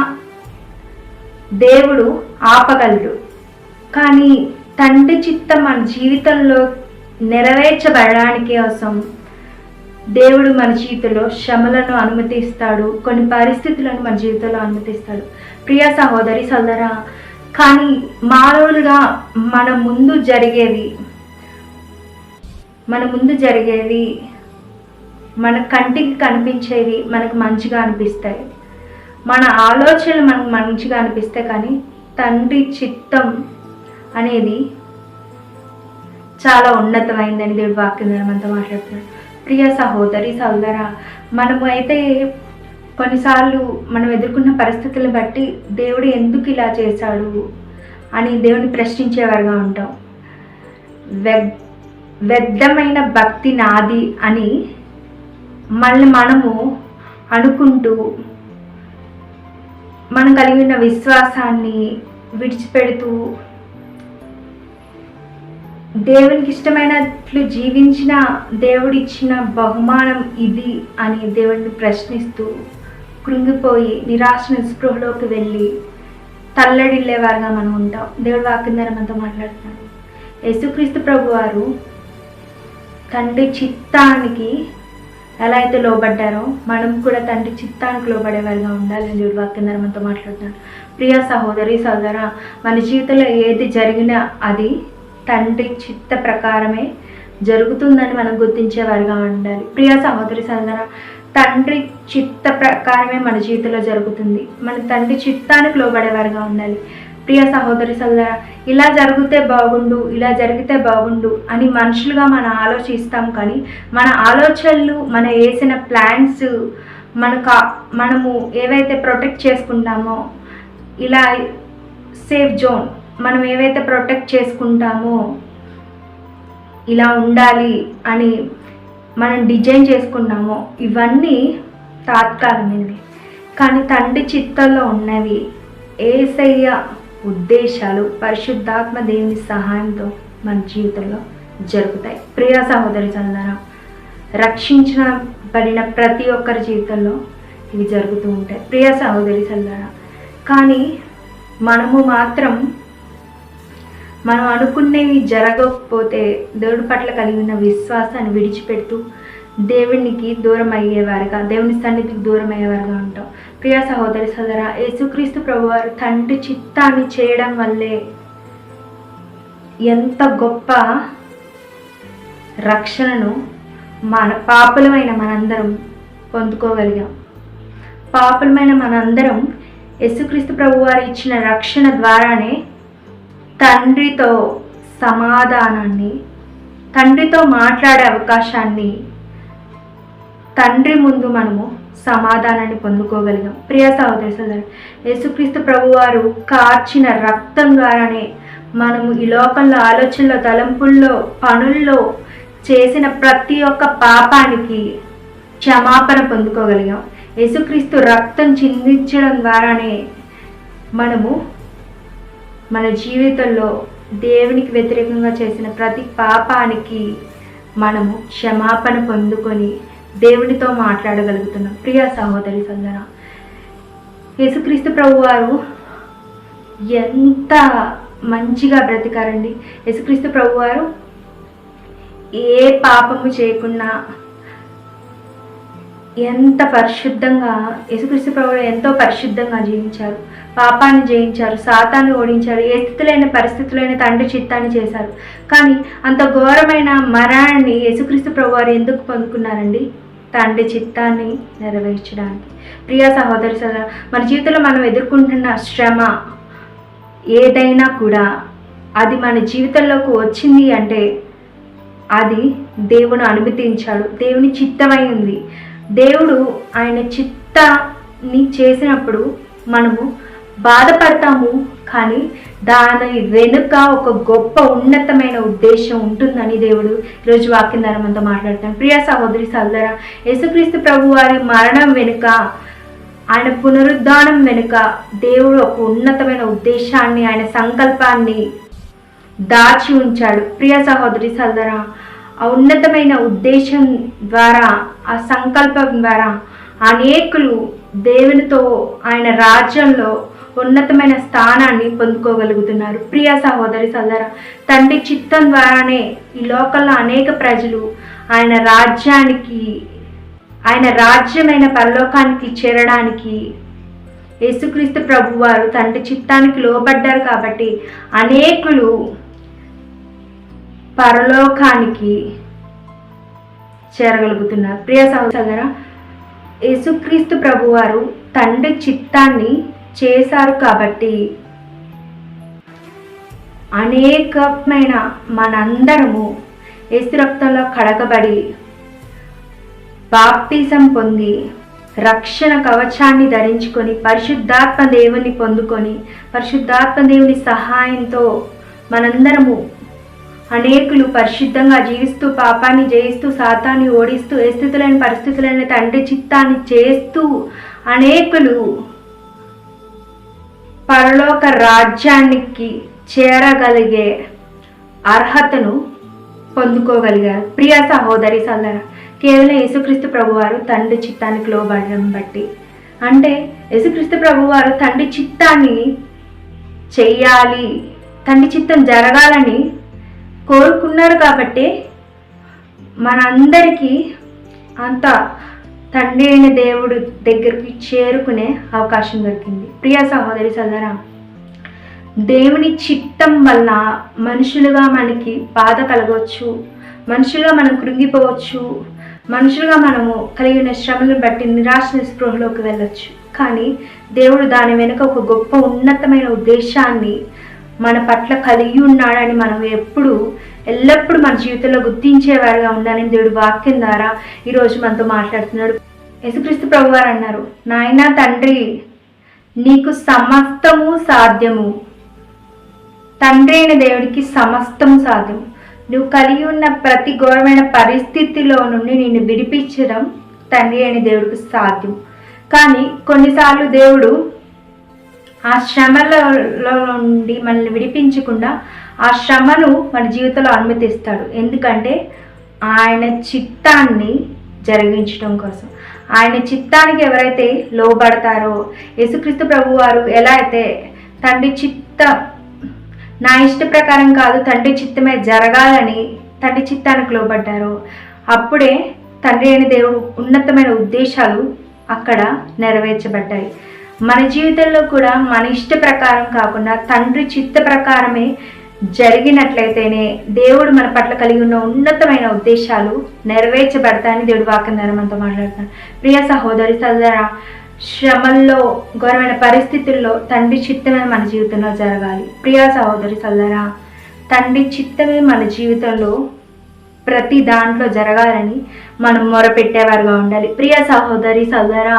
దేవుడు ఆపగలడు. కానీ తండ్రి చిత్తం మన జీవితంలో నెరవేర్చబడడానికి కోసం దేవుడు మన జీవితంలో శ్రమలను అనుమతిస్తాడు, కొన్ని పరిస్థితులను మన జీవితంలో అనుమతిస్తాడు. ప్రియ సహోదరి సోదరా, కానీ మానవులుగా మన ముందు జరిగేవి మన కంటికి కనిపించేవి మనకు మంచిగా అనిపిస్తాయి, మన ఆలోచనలు మనకు మంచిగా అనిపిస్తాయి. కానీ తండ్రి చిత్తం అనేది చాలా ఉన్నతమైందని దేవుడు వాక్యం ద్వారా మనతో మాట్లాడుతున్నాడు. ప్రియ సహోదరి సోదరా, మనము అయితే కొన్నిసార్లు మనం ఎదుర్కొన్న పరిస్థితులను బట్టి దేవుడు ఎందుకు ఇలా చేశాడు అని దేవుని ప్రశ్నించేవారుగా ఉంటాం. వ్యర్థమైన భక్తి నాది అని మనము అనుకుంటూ మనం కలిగి ఉన్న విశ్వాసాన్ని విడిచిపెడుతూ దేవునికి ఇష్టమైనట్లు జీవించిన దేవుడిచ్చిన బహుమానం ఇది అని దేవుడిని ప్రశ్నిస్తూ కృంగిపోయి నిరాశ నిస్పృహలోకి వెళ్ళి తల్లడిల్లేవారుగా మనం ఉంటాం. దేవుడు వాక్యం ద్వారా మనతో మాట్లాడుతున్నాడు. యేసుక్రీస్తు ప్రభు వారు తండ్రి చిత్తానికి ఎలా అయితే లోబడ్డారో మనం కూడా తండ్రి చిత్తానికి లోబడేవారుగా ఉండాలని దేవుడు వాక్యం ద్వారా మనతో మాట్లాడుతున్నాడు. ప్రియ సహోదరి సోదరా, మన జీవితంలో ఏది జరిగినా అది తండ్రి చిత్త ప్రకారమే జరుగుతుందని మనం గుర్తించేవారుగా ఉండాలి. ప్రియ సహోదరి సోదరా, తండ్రి చిత్త ప్రకారమే మన జీవితంలో జరుగుతుంది. మన తండ్రి చిత్తానికి లోబడేవారుగా ఉండాలి. ప్రియ సహోదరి సోదరా, ఇలా జరిగితే బాగుండు, ఇలా జరిగితే బాగుండు అని మనుషులుగా మనం ఆలోచిస్తాం. కానీ మన ఆలోచనలు, మన వేసిన ప్లాన్స్, మనము ఏవైతే ప్రొటెక్ట్ చేసుకుంటామో, ఇలా సేఫ్ జోన్ మనం ఏవైతే ప్రొటెక్ట్ చేసుకుంటామో, ఇలా ఉండాలి అని మనం డిజైన్ చేసుకున్నామో, ఇవన్నీ తాత్కాలికమైనవి. కానీ తండ్రి చిత్తంలో ఉన్నవి యేసయ్య ఉద్దేశాలు పరిశుద్ధాత్మ దేవుని సహాయంతో మన జీవితంలో జరుగుతాయి. ప్రియ సహోదరి సోదరా, రక్షించబడిన ప్రతి ఒక్కరి జీవితంలో ఇవి జరుగుతూ ఉంటాయి. ప్రియ సహోదరి సోదరా, కానీ మనము మాత్రం మనం అనుకునేవి జరగకపోతే దేవుడి పట్ల కలిగిన విశ్వాసాన్ని విడిచిపెడుతూ దేవునికి దూరం అయ్యేవారుగా, దేవుని సన్నిధికి దూరం అయ్యేవారుగా ఉంటాం. ప్రియ సహోదరి సోదరా, యేసుక్రీస్తు ప్రభువారు తండ్రి చిత్తాన్ని చేయడం వల్లే ఎంత గొప్ప రక్షణను పాపులమైన మనందరం పొందుకోగలిగాం. పాపులమైన మనందరం యేసుక్రీస్తు ప్రభువారు ఇచ్చిన రక్షణ ద్వారానే తండ్రితో సమాధానాన్ని, తండ్రితో మాట్లాడే అవకాశాన్ని, తండ్రి ముందు మనము సమాధానాన్ని పొందుకోగలిగాం. ప్రియ సహోదరి సోదరు, యేసుక్రీస్తు ప్రభువారు కార్చిన రక్తం ద్వారానే మనము ఈ లోకంలో ఆలోచనలో, తలంపుల్లో, పనుల్లో చేసిన ప్రతి ఒక్క పాపానికి క్షమాపణ పొందుకోగలిగాం. యేసుక్రీస్తు రక్తం చిందించడం ద్వారానే మనము మన జీవితంలో దేవునికి వ్యతిరేకంగా చేసిన ప్రతి పాపానికి మనము క్షమాపణ పొందుకొని దేవునితో మాట్లాడగలుగుతున్నాం. ప్రియ సహోదరి సోదరా, యేసుక్రీస్తు ప్రభువారు ఎంత మంచిగా బ్రతికారండి. యేసుక్రీస్తు ప్రభువారు ఏ పాపము చేయకుండా ఎంత పరిశుద్ధంగా, యేసుక్రీస్తు ప్రభువారు ఎంతో పరిశుద్ధంగా జీవించారు, పాపాన్ని జయించారు, సాతాన్ని ఓడించారు, ఏ స్థితిలైన పరిస్థితులైన తండ్రి చిత్తాన్ని చేశారు. కానీ అంత ఘోరమైన మరణాన్ని యేసుక్రీస్తు ప్రభువారు ఎందుకు పొందుకున్నారండి? తండ్రి చిత్తాన్ని నెరవేర్చడానికి. ప్రియ సహోదరి సోదరా, మన జీవితంలో మనం ఎదుర్కొంటున్న శ్రమ ఏదైనా కూడా అది మన జీవితంలోకి వచ్చింది అంటే అది దేవుడు అనుమతించాడు, దేవుని చిత్తమై ఉంది. దేవుడు ఆయన చిత్తాన్ని చేసినప్పుడు మనము బాధపడతాము, కానీ దాని వెనుక ఒక గొప్ప ఉన్నతమైన ఉద్దేశం ఉంటుందని దేవుడు ఈరోజు వాక్యం ద్వారా మనతో మాట్లాడతాను. ప్రియ సహోదరి సోదరా, యేసుక్రీస్తు ప్రభువారి మరణం వెనుక, ఆయన పునరుద్ధానం వెనుక దేవుడు ఒక ఉన్నతమైన ఉద్దేశాన్ని, ఆయన సంకల్పాన్ని దాచి ఉంచాడు. ప్రియ సహోదరి సోదరా, ఆ ఉన్నతమైన ఉద్దేశం ద్వారా, ఆ సంకల్పం ద్వారా అనేకులు దేవునితో, ఆయన రాజ్యంలో ఉన్నతమైన స్థానాన్ని పొందుకోగలుగుతున్నారు. ప్రియ సహోదరి సోదరా, తండ్రి చిత్తం ద్వారానే ఈ లోకంలో అనేక ప్రజలు ఆయన రాజ్యానికి, ఆయన రాజ్యమైన పరలోకానికి చేరడానికి యేసుక్రీస్తు ప్రభువారు తండ్రి చిత్తానికి లోబడ్డారు. కాబట్టి అనేకులు పరలోకానికి చేరగలుగుతున్నారు. ప్రియ సహోదరా, యేసుక్రీస్తు ప్రభువారు తండ్రి చిత్తాన్ని చేశారు కాబట్టి అనేకమైన మనందరము యేసు రక్తంలో కడగబడి బాప్తిజం పొంది రక్షణ కవచాన్ని ధరించుకొని పరిశుద్ధాత్మ దేవుని పొందుకొని పరిశుద్ధాత్మ దేవుని సహాయంతో మనందరము అనేకులు పరిశుద్ధంగా జీవిస్తూ, పాపాన్ని జయిస్తూ, సాతాన్ని ఓడిస్తూ, ఏ స్థితులైన పరిస్థితులైన తండ్రి చిత్తాన్ని చేస్తూ అనేకులు పరలోక రాజ్యానికి చేరగలిగే అర్హతను పొందుకోగలిగారు. ప్రియ సహోదరి సోదరా, కేవలం యేసుక్రీస్తు ప్రభువారు తండ్రి చిత్తానికి లోబడడం బట్టి, అంటే యేసుక్రీస్తు ప్రభువారు తండ్రి చిత్తాన్ని చెయ్యాలి, తండ్రి చిత్తం జరగాలని కోరుకున్నారు కాబట్టి మనందరికీ అంత తండ్రి అయిన దేవుడు దగ్గరికి చేరుకునే అవకాశం దొరికింది. ప్రియ సహోదరి సోదరా, దేవుని చిత్తం వల్ల మనుషులుగా మనకి బాధ కలగవచ్చు, మనుషులుగా మనం కృంగిపోవచ్చు, మనుషులుగా మనము కలిగిన శ్రమలను బట్టి నిరాశ నిస్పృహలోకి వెళ్ళొచ్చు. కానీ దేవుడు దాని వెనుక ఒక గొప్ప ఉన్నతమైన ఉద్దేశాన్ని మన పట్ల కలిగి ఉన్నాడని మనం ఎల్లప్పుడూ మన జీవితంలో గుర్తించేవారుగా ఉండాలని దేవుడు వాక్యం ద్వారా ఈరోజు మనతో మాట్లాడుతున్నాడు. యేసుక్రీస్తు ప్రభువారు అన్నారు, నాయనా తండ్రి, నీకు సమస్తము సాధ్యము. తండ్రి అయిన దేవుడికి సమస్తము సాధ్యము. నువ్వు కలిగి ఉన్న ప్రతి ఘోరమైన పరిస్థితిలో నుండి నిన్ను విడిపించడం తండ్రి అయిన దేవుడికి సాధ్యం. కానీ కొన్నిసార్లు దేవుడు ఆ శ్రమలలో నుండి మనల్ని విడిపించకుండా ఆ శ్రమను మన జీవితంలో అనుమతిస్తాడు. ఎందుకంటే ఆయన చిత్తాన్ని జరిగించడం కోసం. ఆయన చిత్తానికి ఎవరైతే లోబడతారో, యేసుక్రీస్తు ప్రభువారు ఎలా అయితే తండ్రి నా ఇష్ట ప్రకారం కాదు తండ్రి చిత్తమే జరగాలని తండ్రి చిత్తానికి లోబడ్డారో, అప్పుడే తండ్రి అయిన దేవుడు ఉన్నతమైన ఉద్దేశాలు అక్కడ నెరవేర్చబడ్డాయి. మన జీవితంలో కూడా మన ఇష్ట ప్రకారం కాకుండా తండ్రి చిత్త ప్రకారమే జరిగినట్లయితేనే దేవుడు మన పట్ల కలిగి ఉన్న ఉన్నతమైన ఉద్దేశాలు నెరవేర్చబడతాయని దేవుడు వాక్యం ద్వారా మనతో మాట్లాడుతాడు. ప్రియ సహోదరి సోదరా, శ్రమల్లో ఘోరమైన పరిస్థితుల్లో తండ్రి చిత్తమే మన జీవితంలో జరగాలి. ప్రియ సహోదరి సోదరా, తండ్రి చిత్తమే మన జీవితంలో ప్రతి దాంట్లో జరగాలని మనం మొరపెట్టేవారుగా ఉండాలి. ప్రియ సహోదరి సోదరా,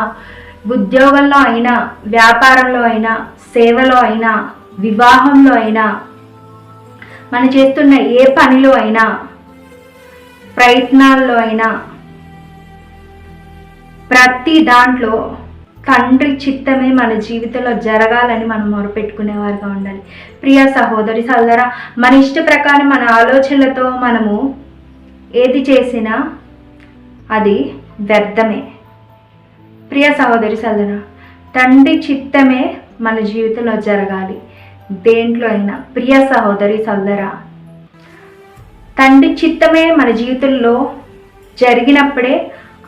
ఉద్యోగంలో అయినా, వ్యాపారంలో అయినా, సేవలో అయినా, వివాహంలో అయినా, మనం చేస్తున్న ఏ పనిలో అయినా, ప్రయత్నాల్లో అయినా, ప్రతి దాంట్లో తండ్రి చిత్తమే మన జీవితంలో జరగాలని మనం మొరపెట్టుకునేవారుగా ఉండాలి. ప్రియ సహోదరి సోదరా, మన ఇష్ట ప్రకారం మన ఆలోచనలతో మనము ఏది చేసినా అది వ్యర్థమే. ప్రియ సహోదరి సోదరా, తండ్రి చిత్తమే మన జీవితంలో జరగాలి దేంట్లో అయినా. ప్రియ సహోదరి సోదరా, తండ్రి చిత్తమే మన జీవితంలో జరిగినప్పుడే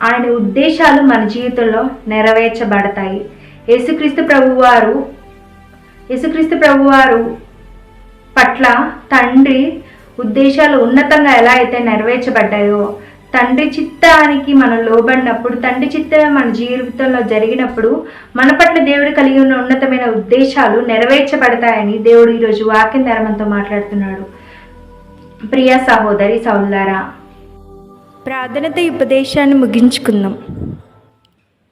ఆయన ఉద్దేశాలు మన జీవితంలో నెరవేర్చబడతాయి. యేసుక్రీస్తు ప్రభువారు పట్ల తండ్రి ఉద్దేశాలు ఉన్నతంగా ఎలా అయితే నెరవేర్చబడ్డాయో, తండ్రి చిత్తానికి మనం లోబడినప్పుడు, తండ్రి చిత్తమే మన జీవితంలో జరిగినప్పుడు మన పట్ల దేవుడు కలిగి ఉన్న ఉన్నతమైన ఉద్దేశాలు నెరవేర్చబడతాయని దేవుడు ఈరోజు వాక్యం ద్వారా మనతో మాట్లాడుతున్నాడు. ప్రియ సహోదరి సోదరా, ప్రార్థనతో ఈ ఉపదేశాన్ని ముగించుకుందాం.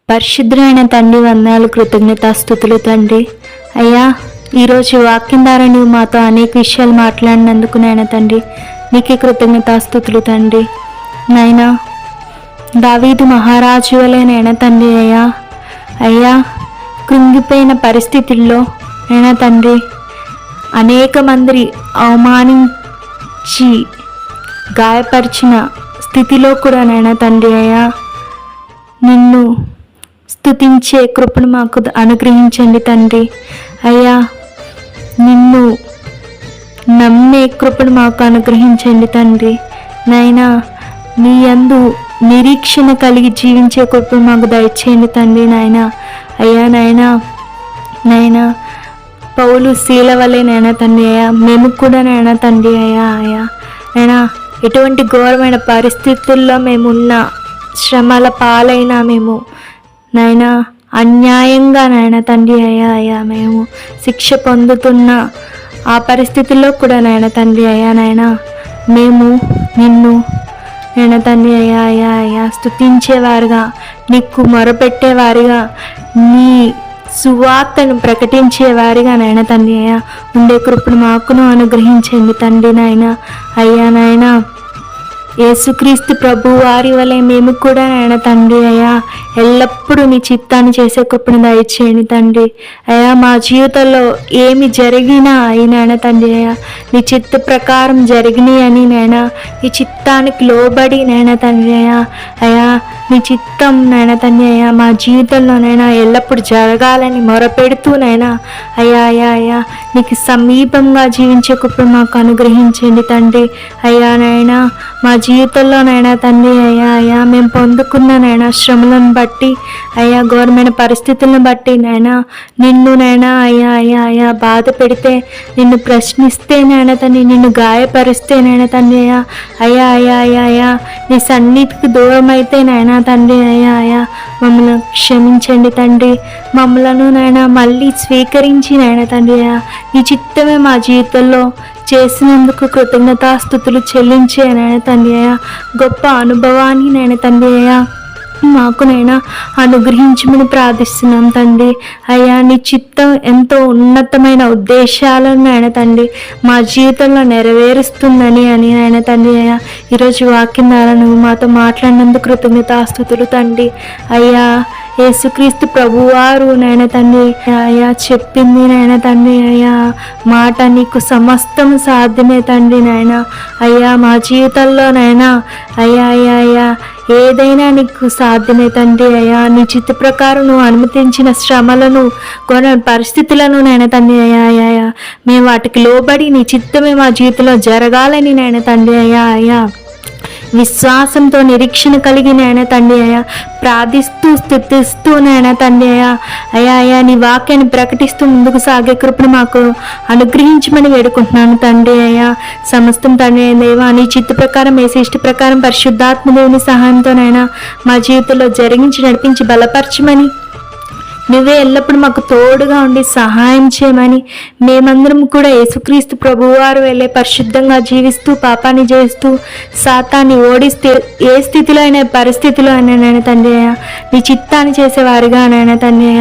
పరిశుద్ధమైన తండ్రి, వందనాలు, కృతజ్ఞతాస్తుతులు తండ్రి. అయ్యా, ఈరోజు వాక్యం ద్వారా నువ్వు మాతో అనేక విషయాలు మాట్లాడినందుకు నాయన తండ్రి నీకే కృతజ్ఞతాస్తుతులు తండ్రి. నాయనా, దావీదు మహారాజు వలె నాయన తండ్రి అయ్యా కృంగిపోయిన పరిస్థితుల్లో నాయన తండ్రి అనేక మంది అవమానించి గాయపరిచిన స్థితిలో కూడా నాయన తండ్రి నిన్ను స్తుతించే కృపను మాకు అనుగ్రహించండి తండ్రి. అయ్యా, నిన్ను నమ్మే కృపను మాకు అనుగ్రహించండి తండ్రి. నాయనా, నీ యందు నిరీక్షణ కలిగి జీవించే కృపను మాకు దయచేయండి తండ్రి. నాయన అయ్యా, నాయనా పౌలు శీల వలె నాయన తండ్రి మేము కూడా నాయన తండ్రి నాయనా ఎటువంటి ఘోరమైన పరిస్థితుల్లో మేమున్న, శ్రమల పాలైనా మేము నాయనా అన్యాయంగా నాయన తండ్రి మేము శిక్ష పొందుతున్న ఆ పరిస్థితుల్లో కూడా నాయన తండ్రి నాయనా మేము నిన్ను నాయన తండ్రి స్తుతించేవారుగా, నీకు మొరపెట్టేవారుగా, నీ సువార్తను ప్రకటించేవారిగా నాయన తండ్రి ఉండే కృపను మాకును అనుగ్రహించండి తండ్రి. నాయనా యేసుక్రీస్తు ప్రభు వారి వలె మేము కూడా నాయన తండ్రి ఎల్లప్పుడూ నీ చిత్తాన్ని చేసే కృపను దయచేయండి తండ్రి. మా జీవితంలో ఏమి జరిగినా నాయన తండ్రి నీ చిత్త ప్రకారం జరిగినాయి అని నాయన నీ చిత్తానికి లోబడి నాయన తండ్రి నీ చిత్తం నాయన తండ్రి మా జీవితంలో ఎల్లప్పుడు జరగాలని మొరపెడుతూ అయ్యా నీకు సమీపంగా జీవించే కృపను మాకు అనుగ్రహించండి తండ్రి. నాయనా మా జీవితంలోనైనా తండ్రి అయ్యా మేము పొందుకున్ననైనా శ్రమలను బట్టి అయ్యా ఘోరమైన పరిస్థితులను బట్టి నిన్ను అయ్యా బాధ పెడితే, నిన్ను ప్రశ్నిస్తేనైనా తండ్రి, నిన్ను గాయపరిస్తేనైనా తండ్రి అయ్యా నీ సన్నిధికి దూరం అయితేనైనా తండ్రి అయ్యా మమ్మల్ని క్షమించండి తండ్రి. మమ్మలను మళ్ళీ స్వీకరించి తండ్రి నీ చిత్తమే మా జీవితంలో చేసినందుకు కృతజ్ఞతాస్తుతులు చెల్లించే తండ్రి గొప్ప అనుభవాన్ని తండ్రి మాకు అనుగ్రహించమని ప్రార్థిస్తున్నాం తండ్రి. అయ్యా నీ చిత్తం ఎంతో ఉన్నతమైన ఉద్దేశాలను తండ్రి మా జీవితంలో నెరవేరుస్తుందని అని తండ్రి ఈరోజు వాక్యం ద్వారా నువ్వు మాతో మాట్లాడినందుకు కృతజ్ఞతాస్తుతులు తండ్రి. అయ్యా యేసుక్రీస్తు ప్రభువారు తండ్రి చెప్పింది తండ్రి మాట నీకు సమస్తం సాధ్యమే తండ్రి అయ్యా మా జీవితంలో అయ్యా ఏదైనా నీకు సాధ్యమే తండ్రి నీ చిత్త ప్రకారం నువ్వు అనుమతించిన శ్రమలను కొన్ని పరిస్థితులను తండ్రి అయ్యా మేము వాటికి లోబడి నీ చిత్తమే మా జీవితంలో జరగాలని తండ్రి అయ్యా విశ్వాసంతో నిరీక్షణ కలిగి తండ్రి ప్రార్థిస్తూ స్తుతిస్తూ తండ్రి అయ్యా నీ వాక్యాన్ని ప్రకటిస్తూ ముందుకు సాగే కృపను మాకు అనుగ్రహించమని వేడుకుంటున్నాను తండ్రి సమస్తం తండ్రి దేవా నీ చిత్త ప్రకారం ఇష్ట ప్రకారం పరిశుద్ధాత్మ దేవుని సహాయంతో మా జీవితంలో జరిగించి నడిపించి బలపరచమని, నువ్వే ఎల్లప్పుడూ మాకు తోడుగా ఉండి సహాయం చేయమని, మేమందరం కూడా యేసుక్రీస్తు ప్రభువారు వెళ్ళే పరిశుద్ధంగా జీవిస్తూ పాపాన్ని జయిస్తూ సాతాన్ని ఓడిస్తే ఏ స్థితిలో అయినా పరిస్థితిలో అయినా తండ్రి నీ చిత్తాన్ని చేసేవారుగా తండ్రి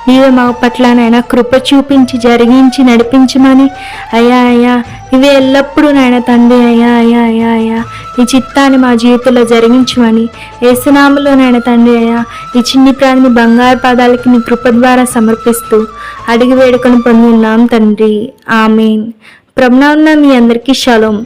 నీవే మా పట్ల కృప చూపించి జరిగించి నడిపించమని అయ్యా ఇవే ఎల్లప్పుడూ తండ్రి అయ్యా నీ చిత్తాన్ని మా జీవితంలో జరిగించమని యేసునామములో తండ్రి ఈ చిన్ని ప్రాణిని బంగారు పాదాలకి నీ కృప ద్వారా సమర్పిస్తూ అడిగి వేడుకొని పొంది ఉన్నాం తండ్రి. ఆమేన్. ప్రభునామమున మీ అందరికీ షలోం.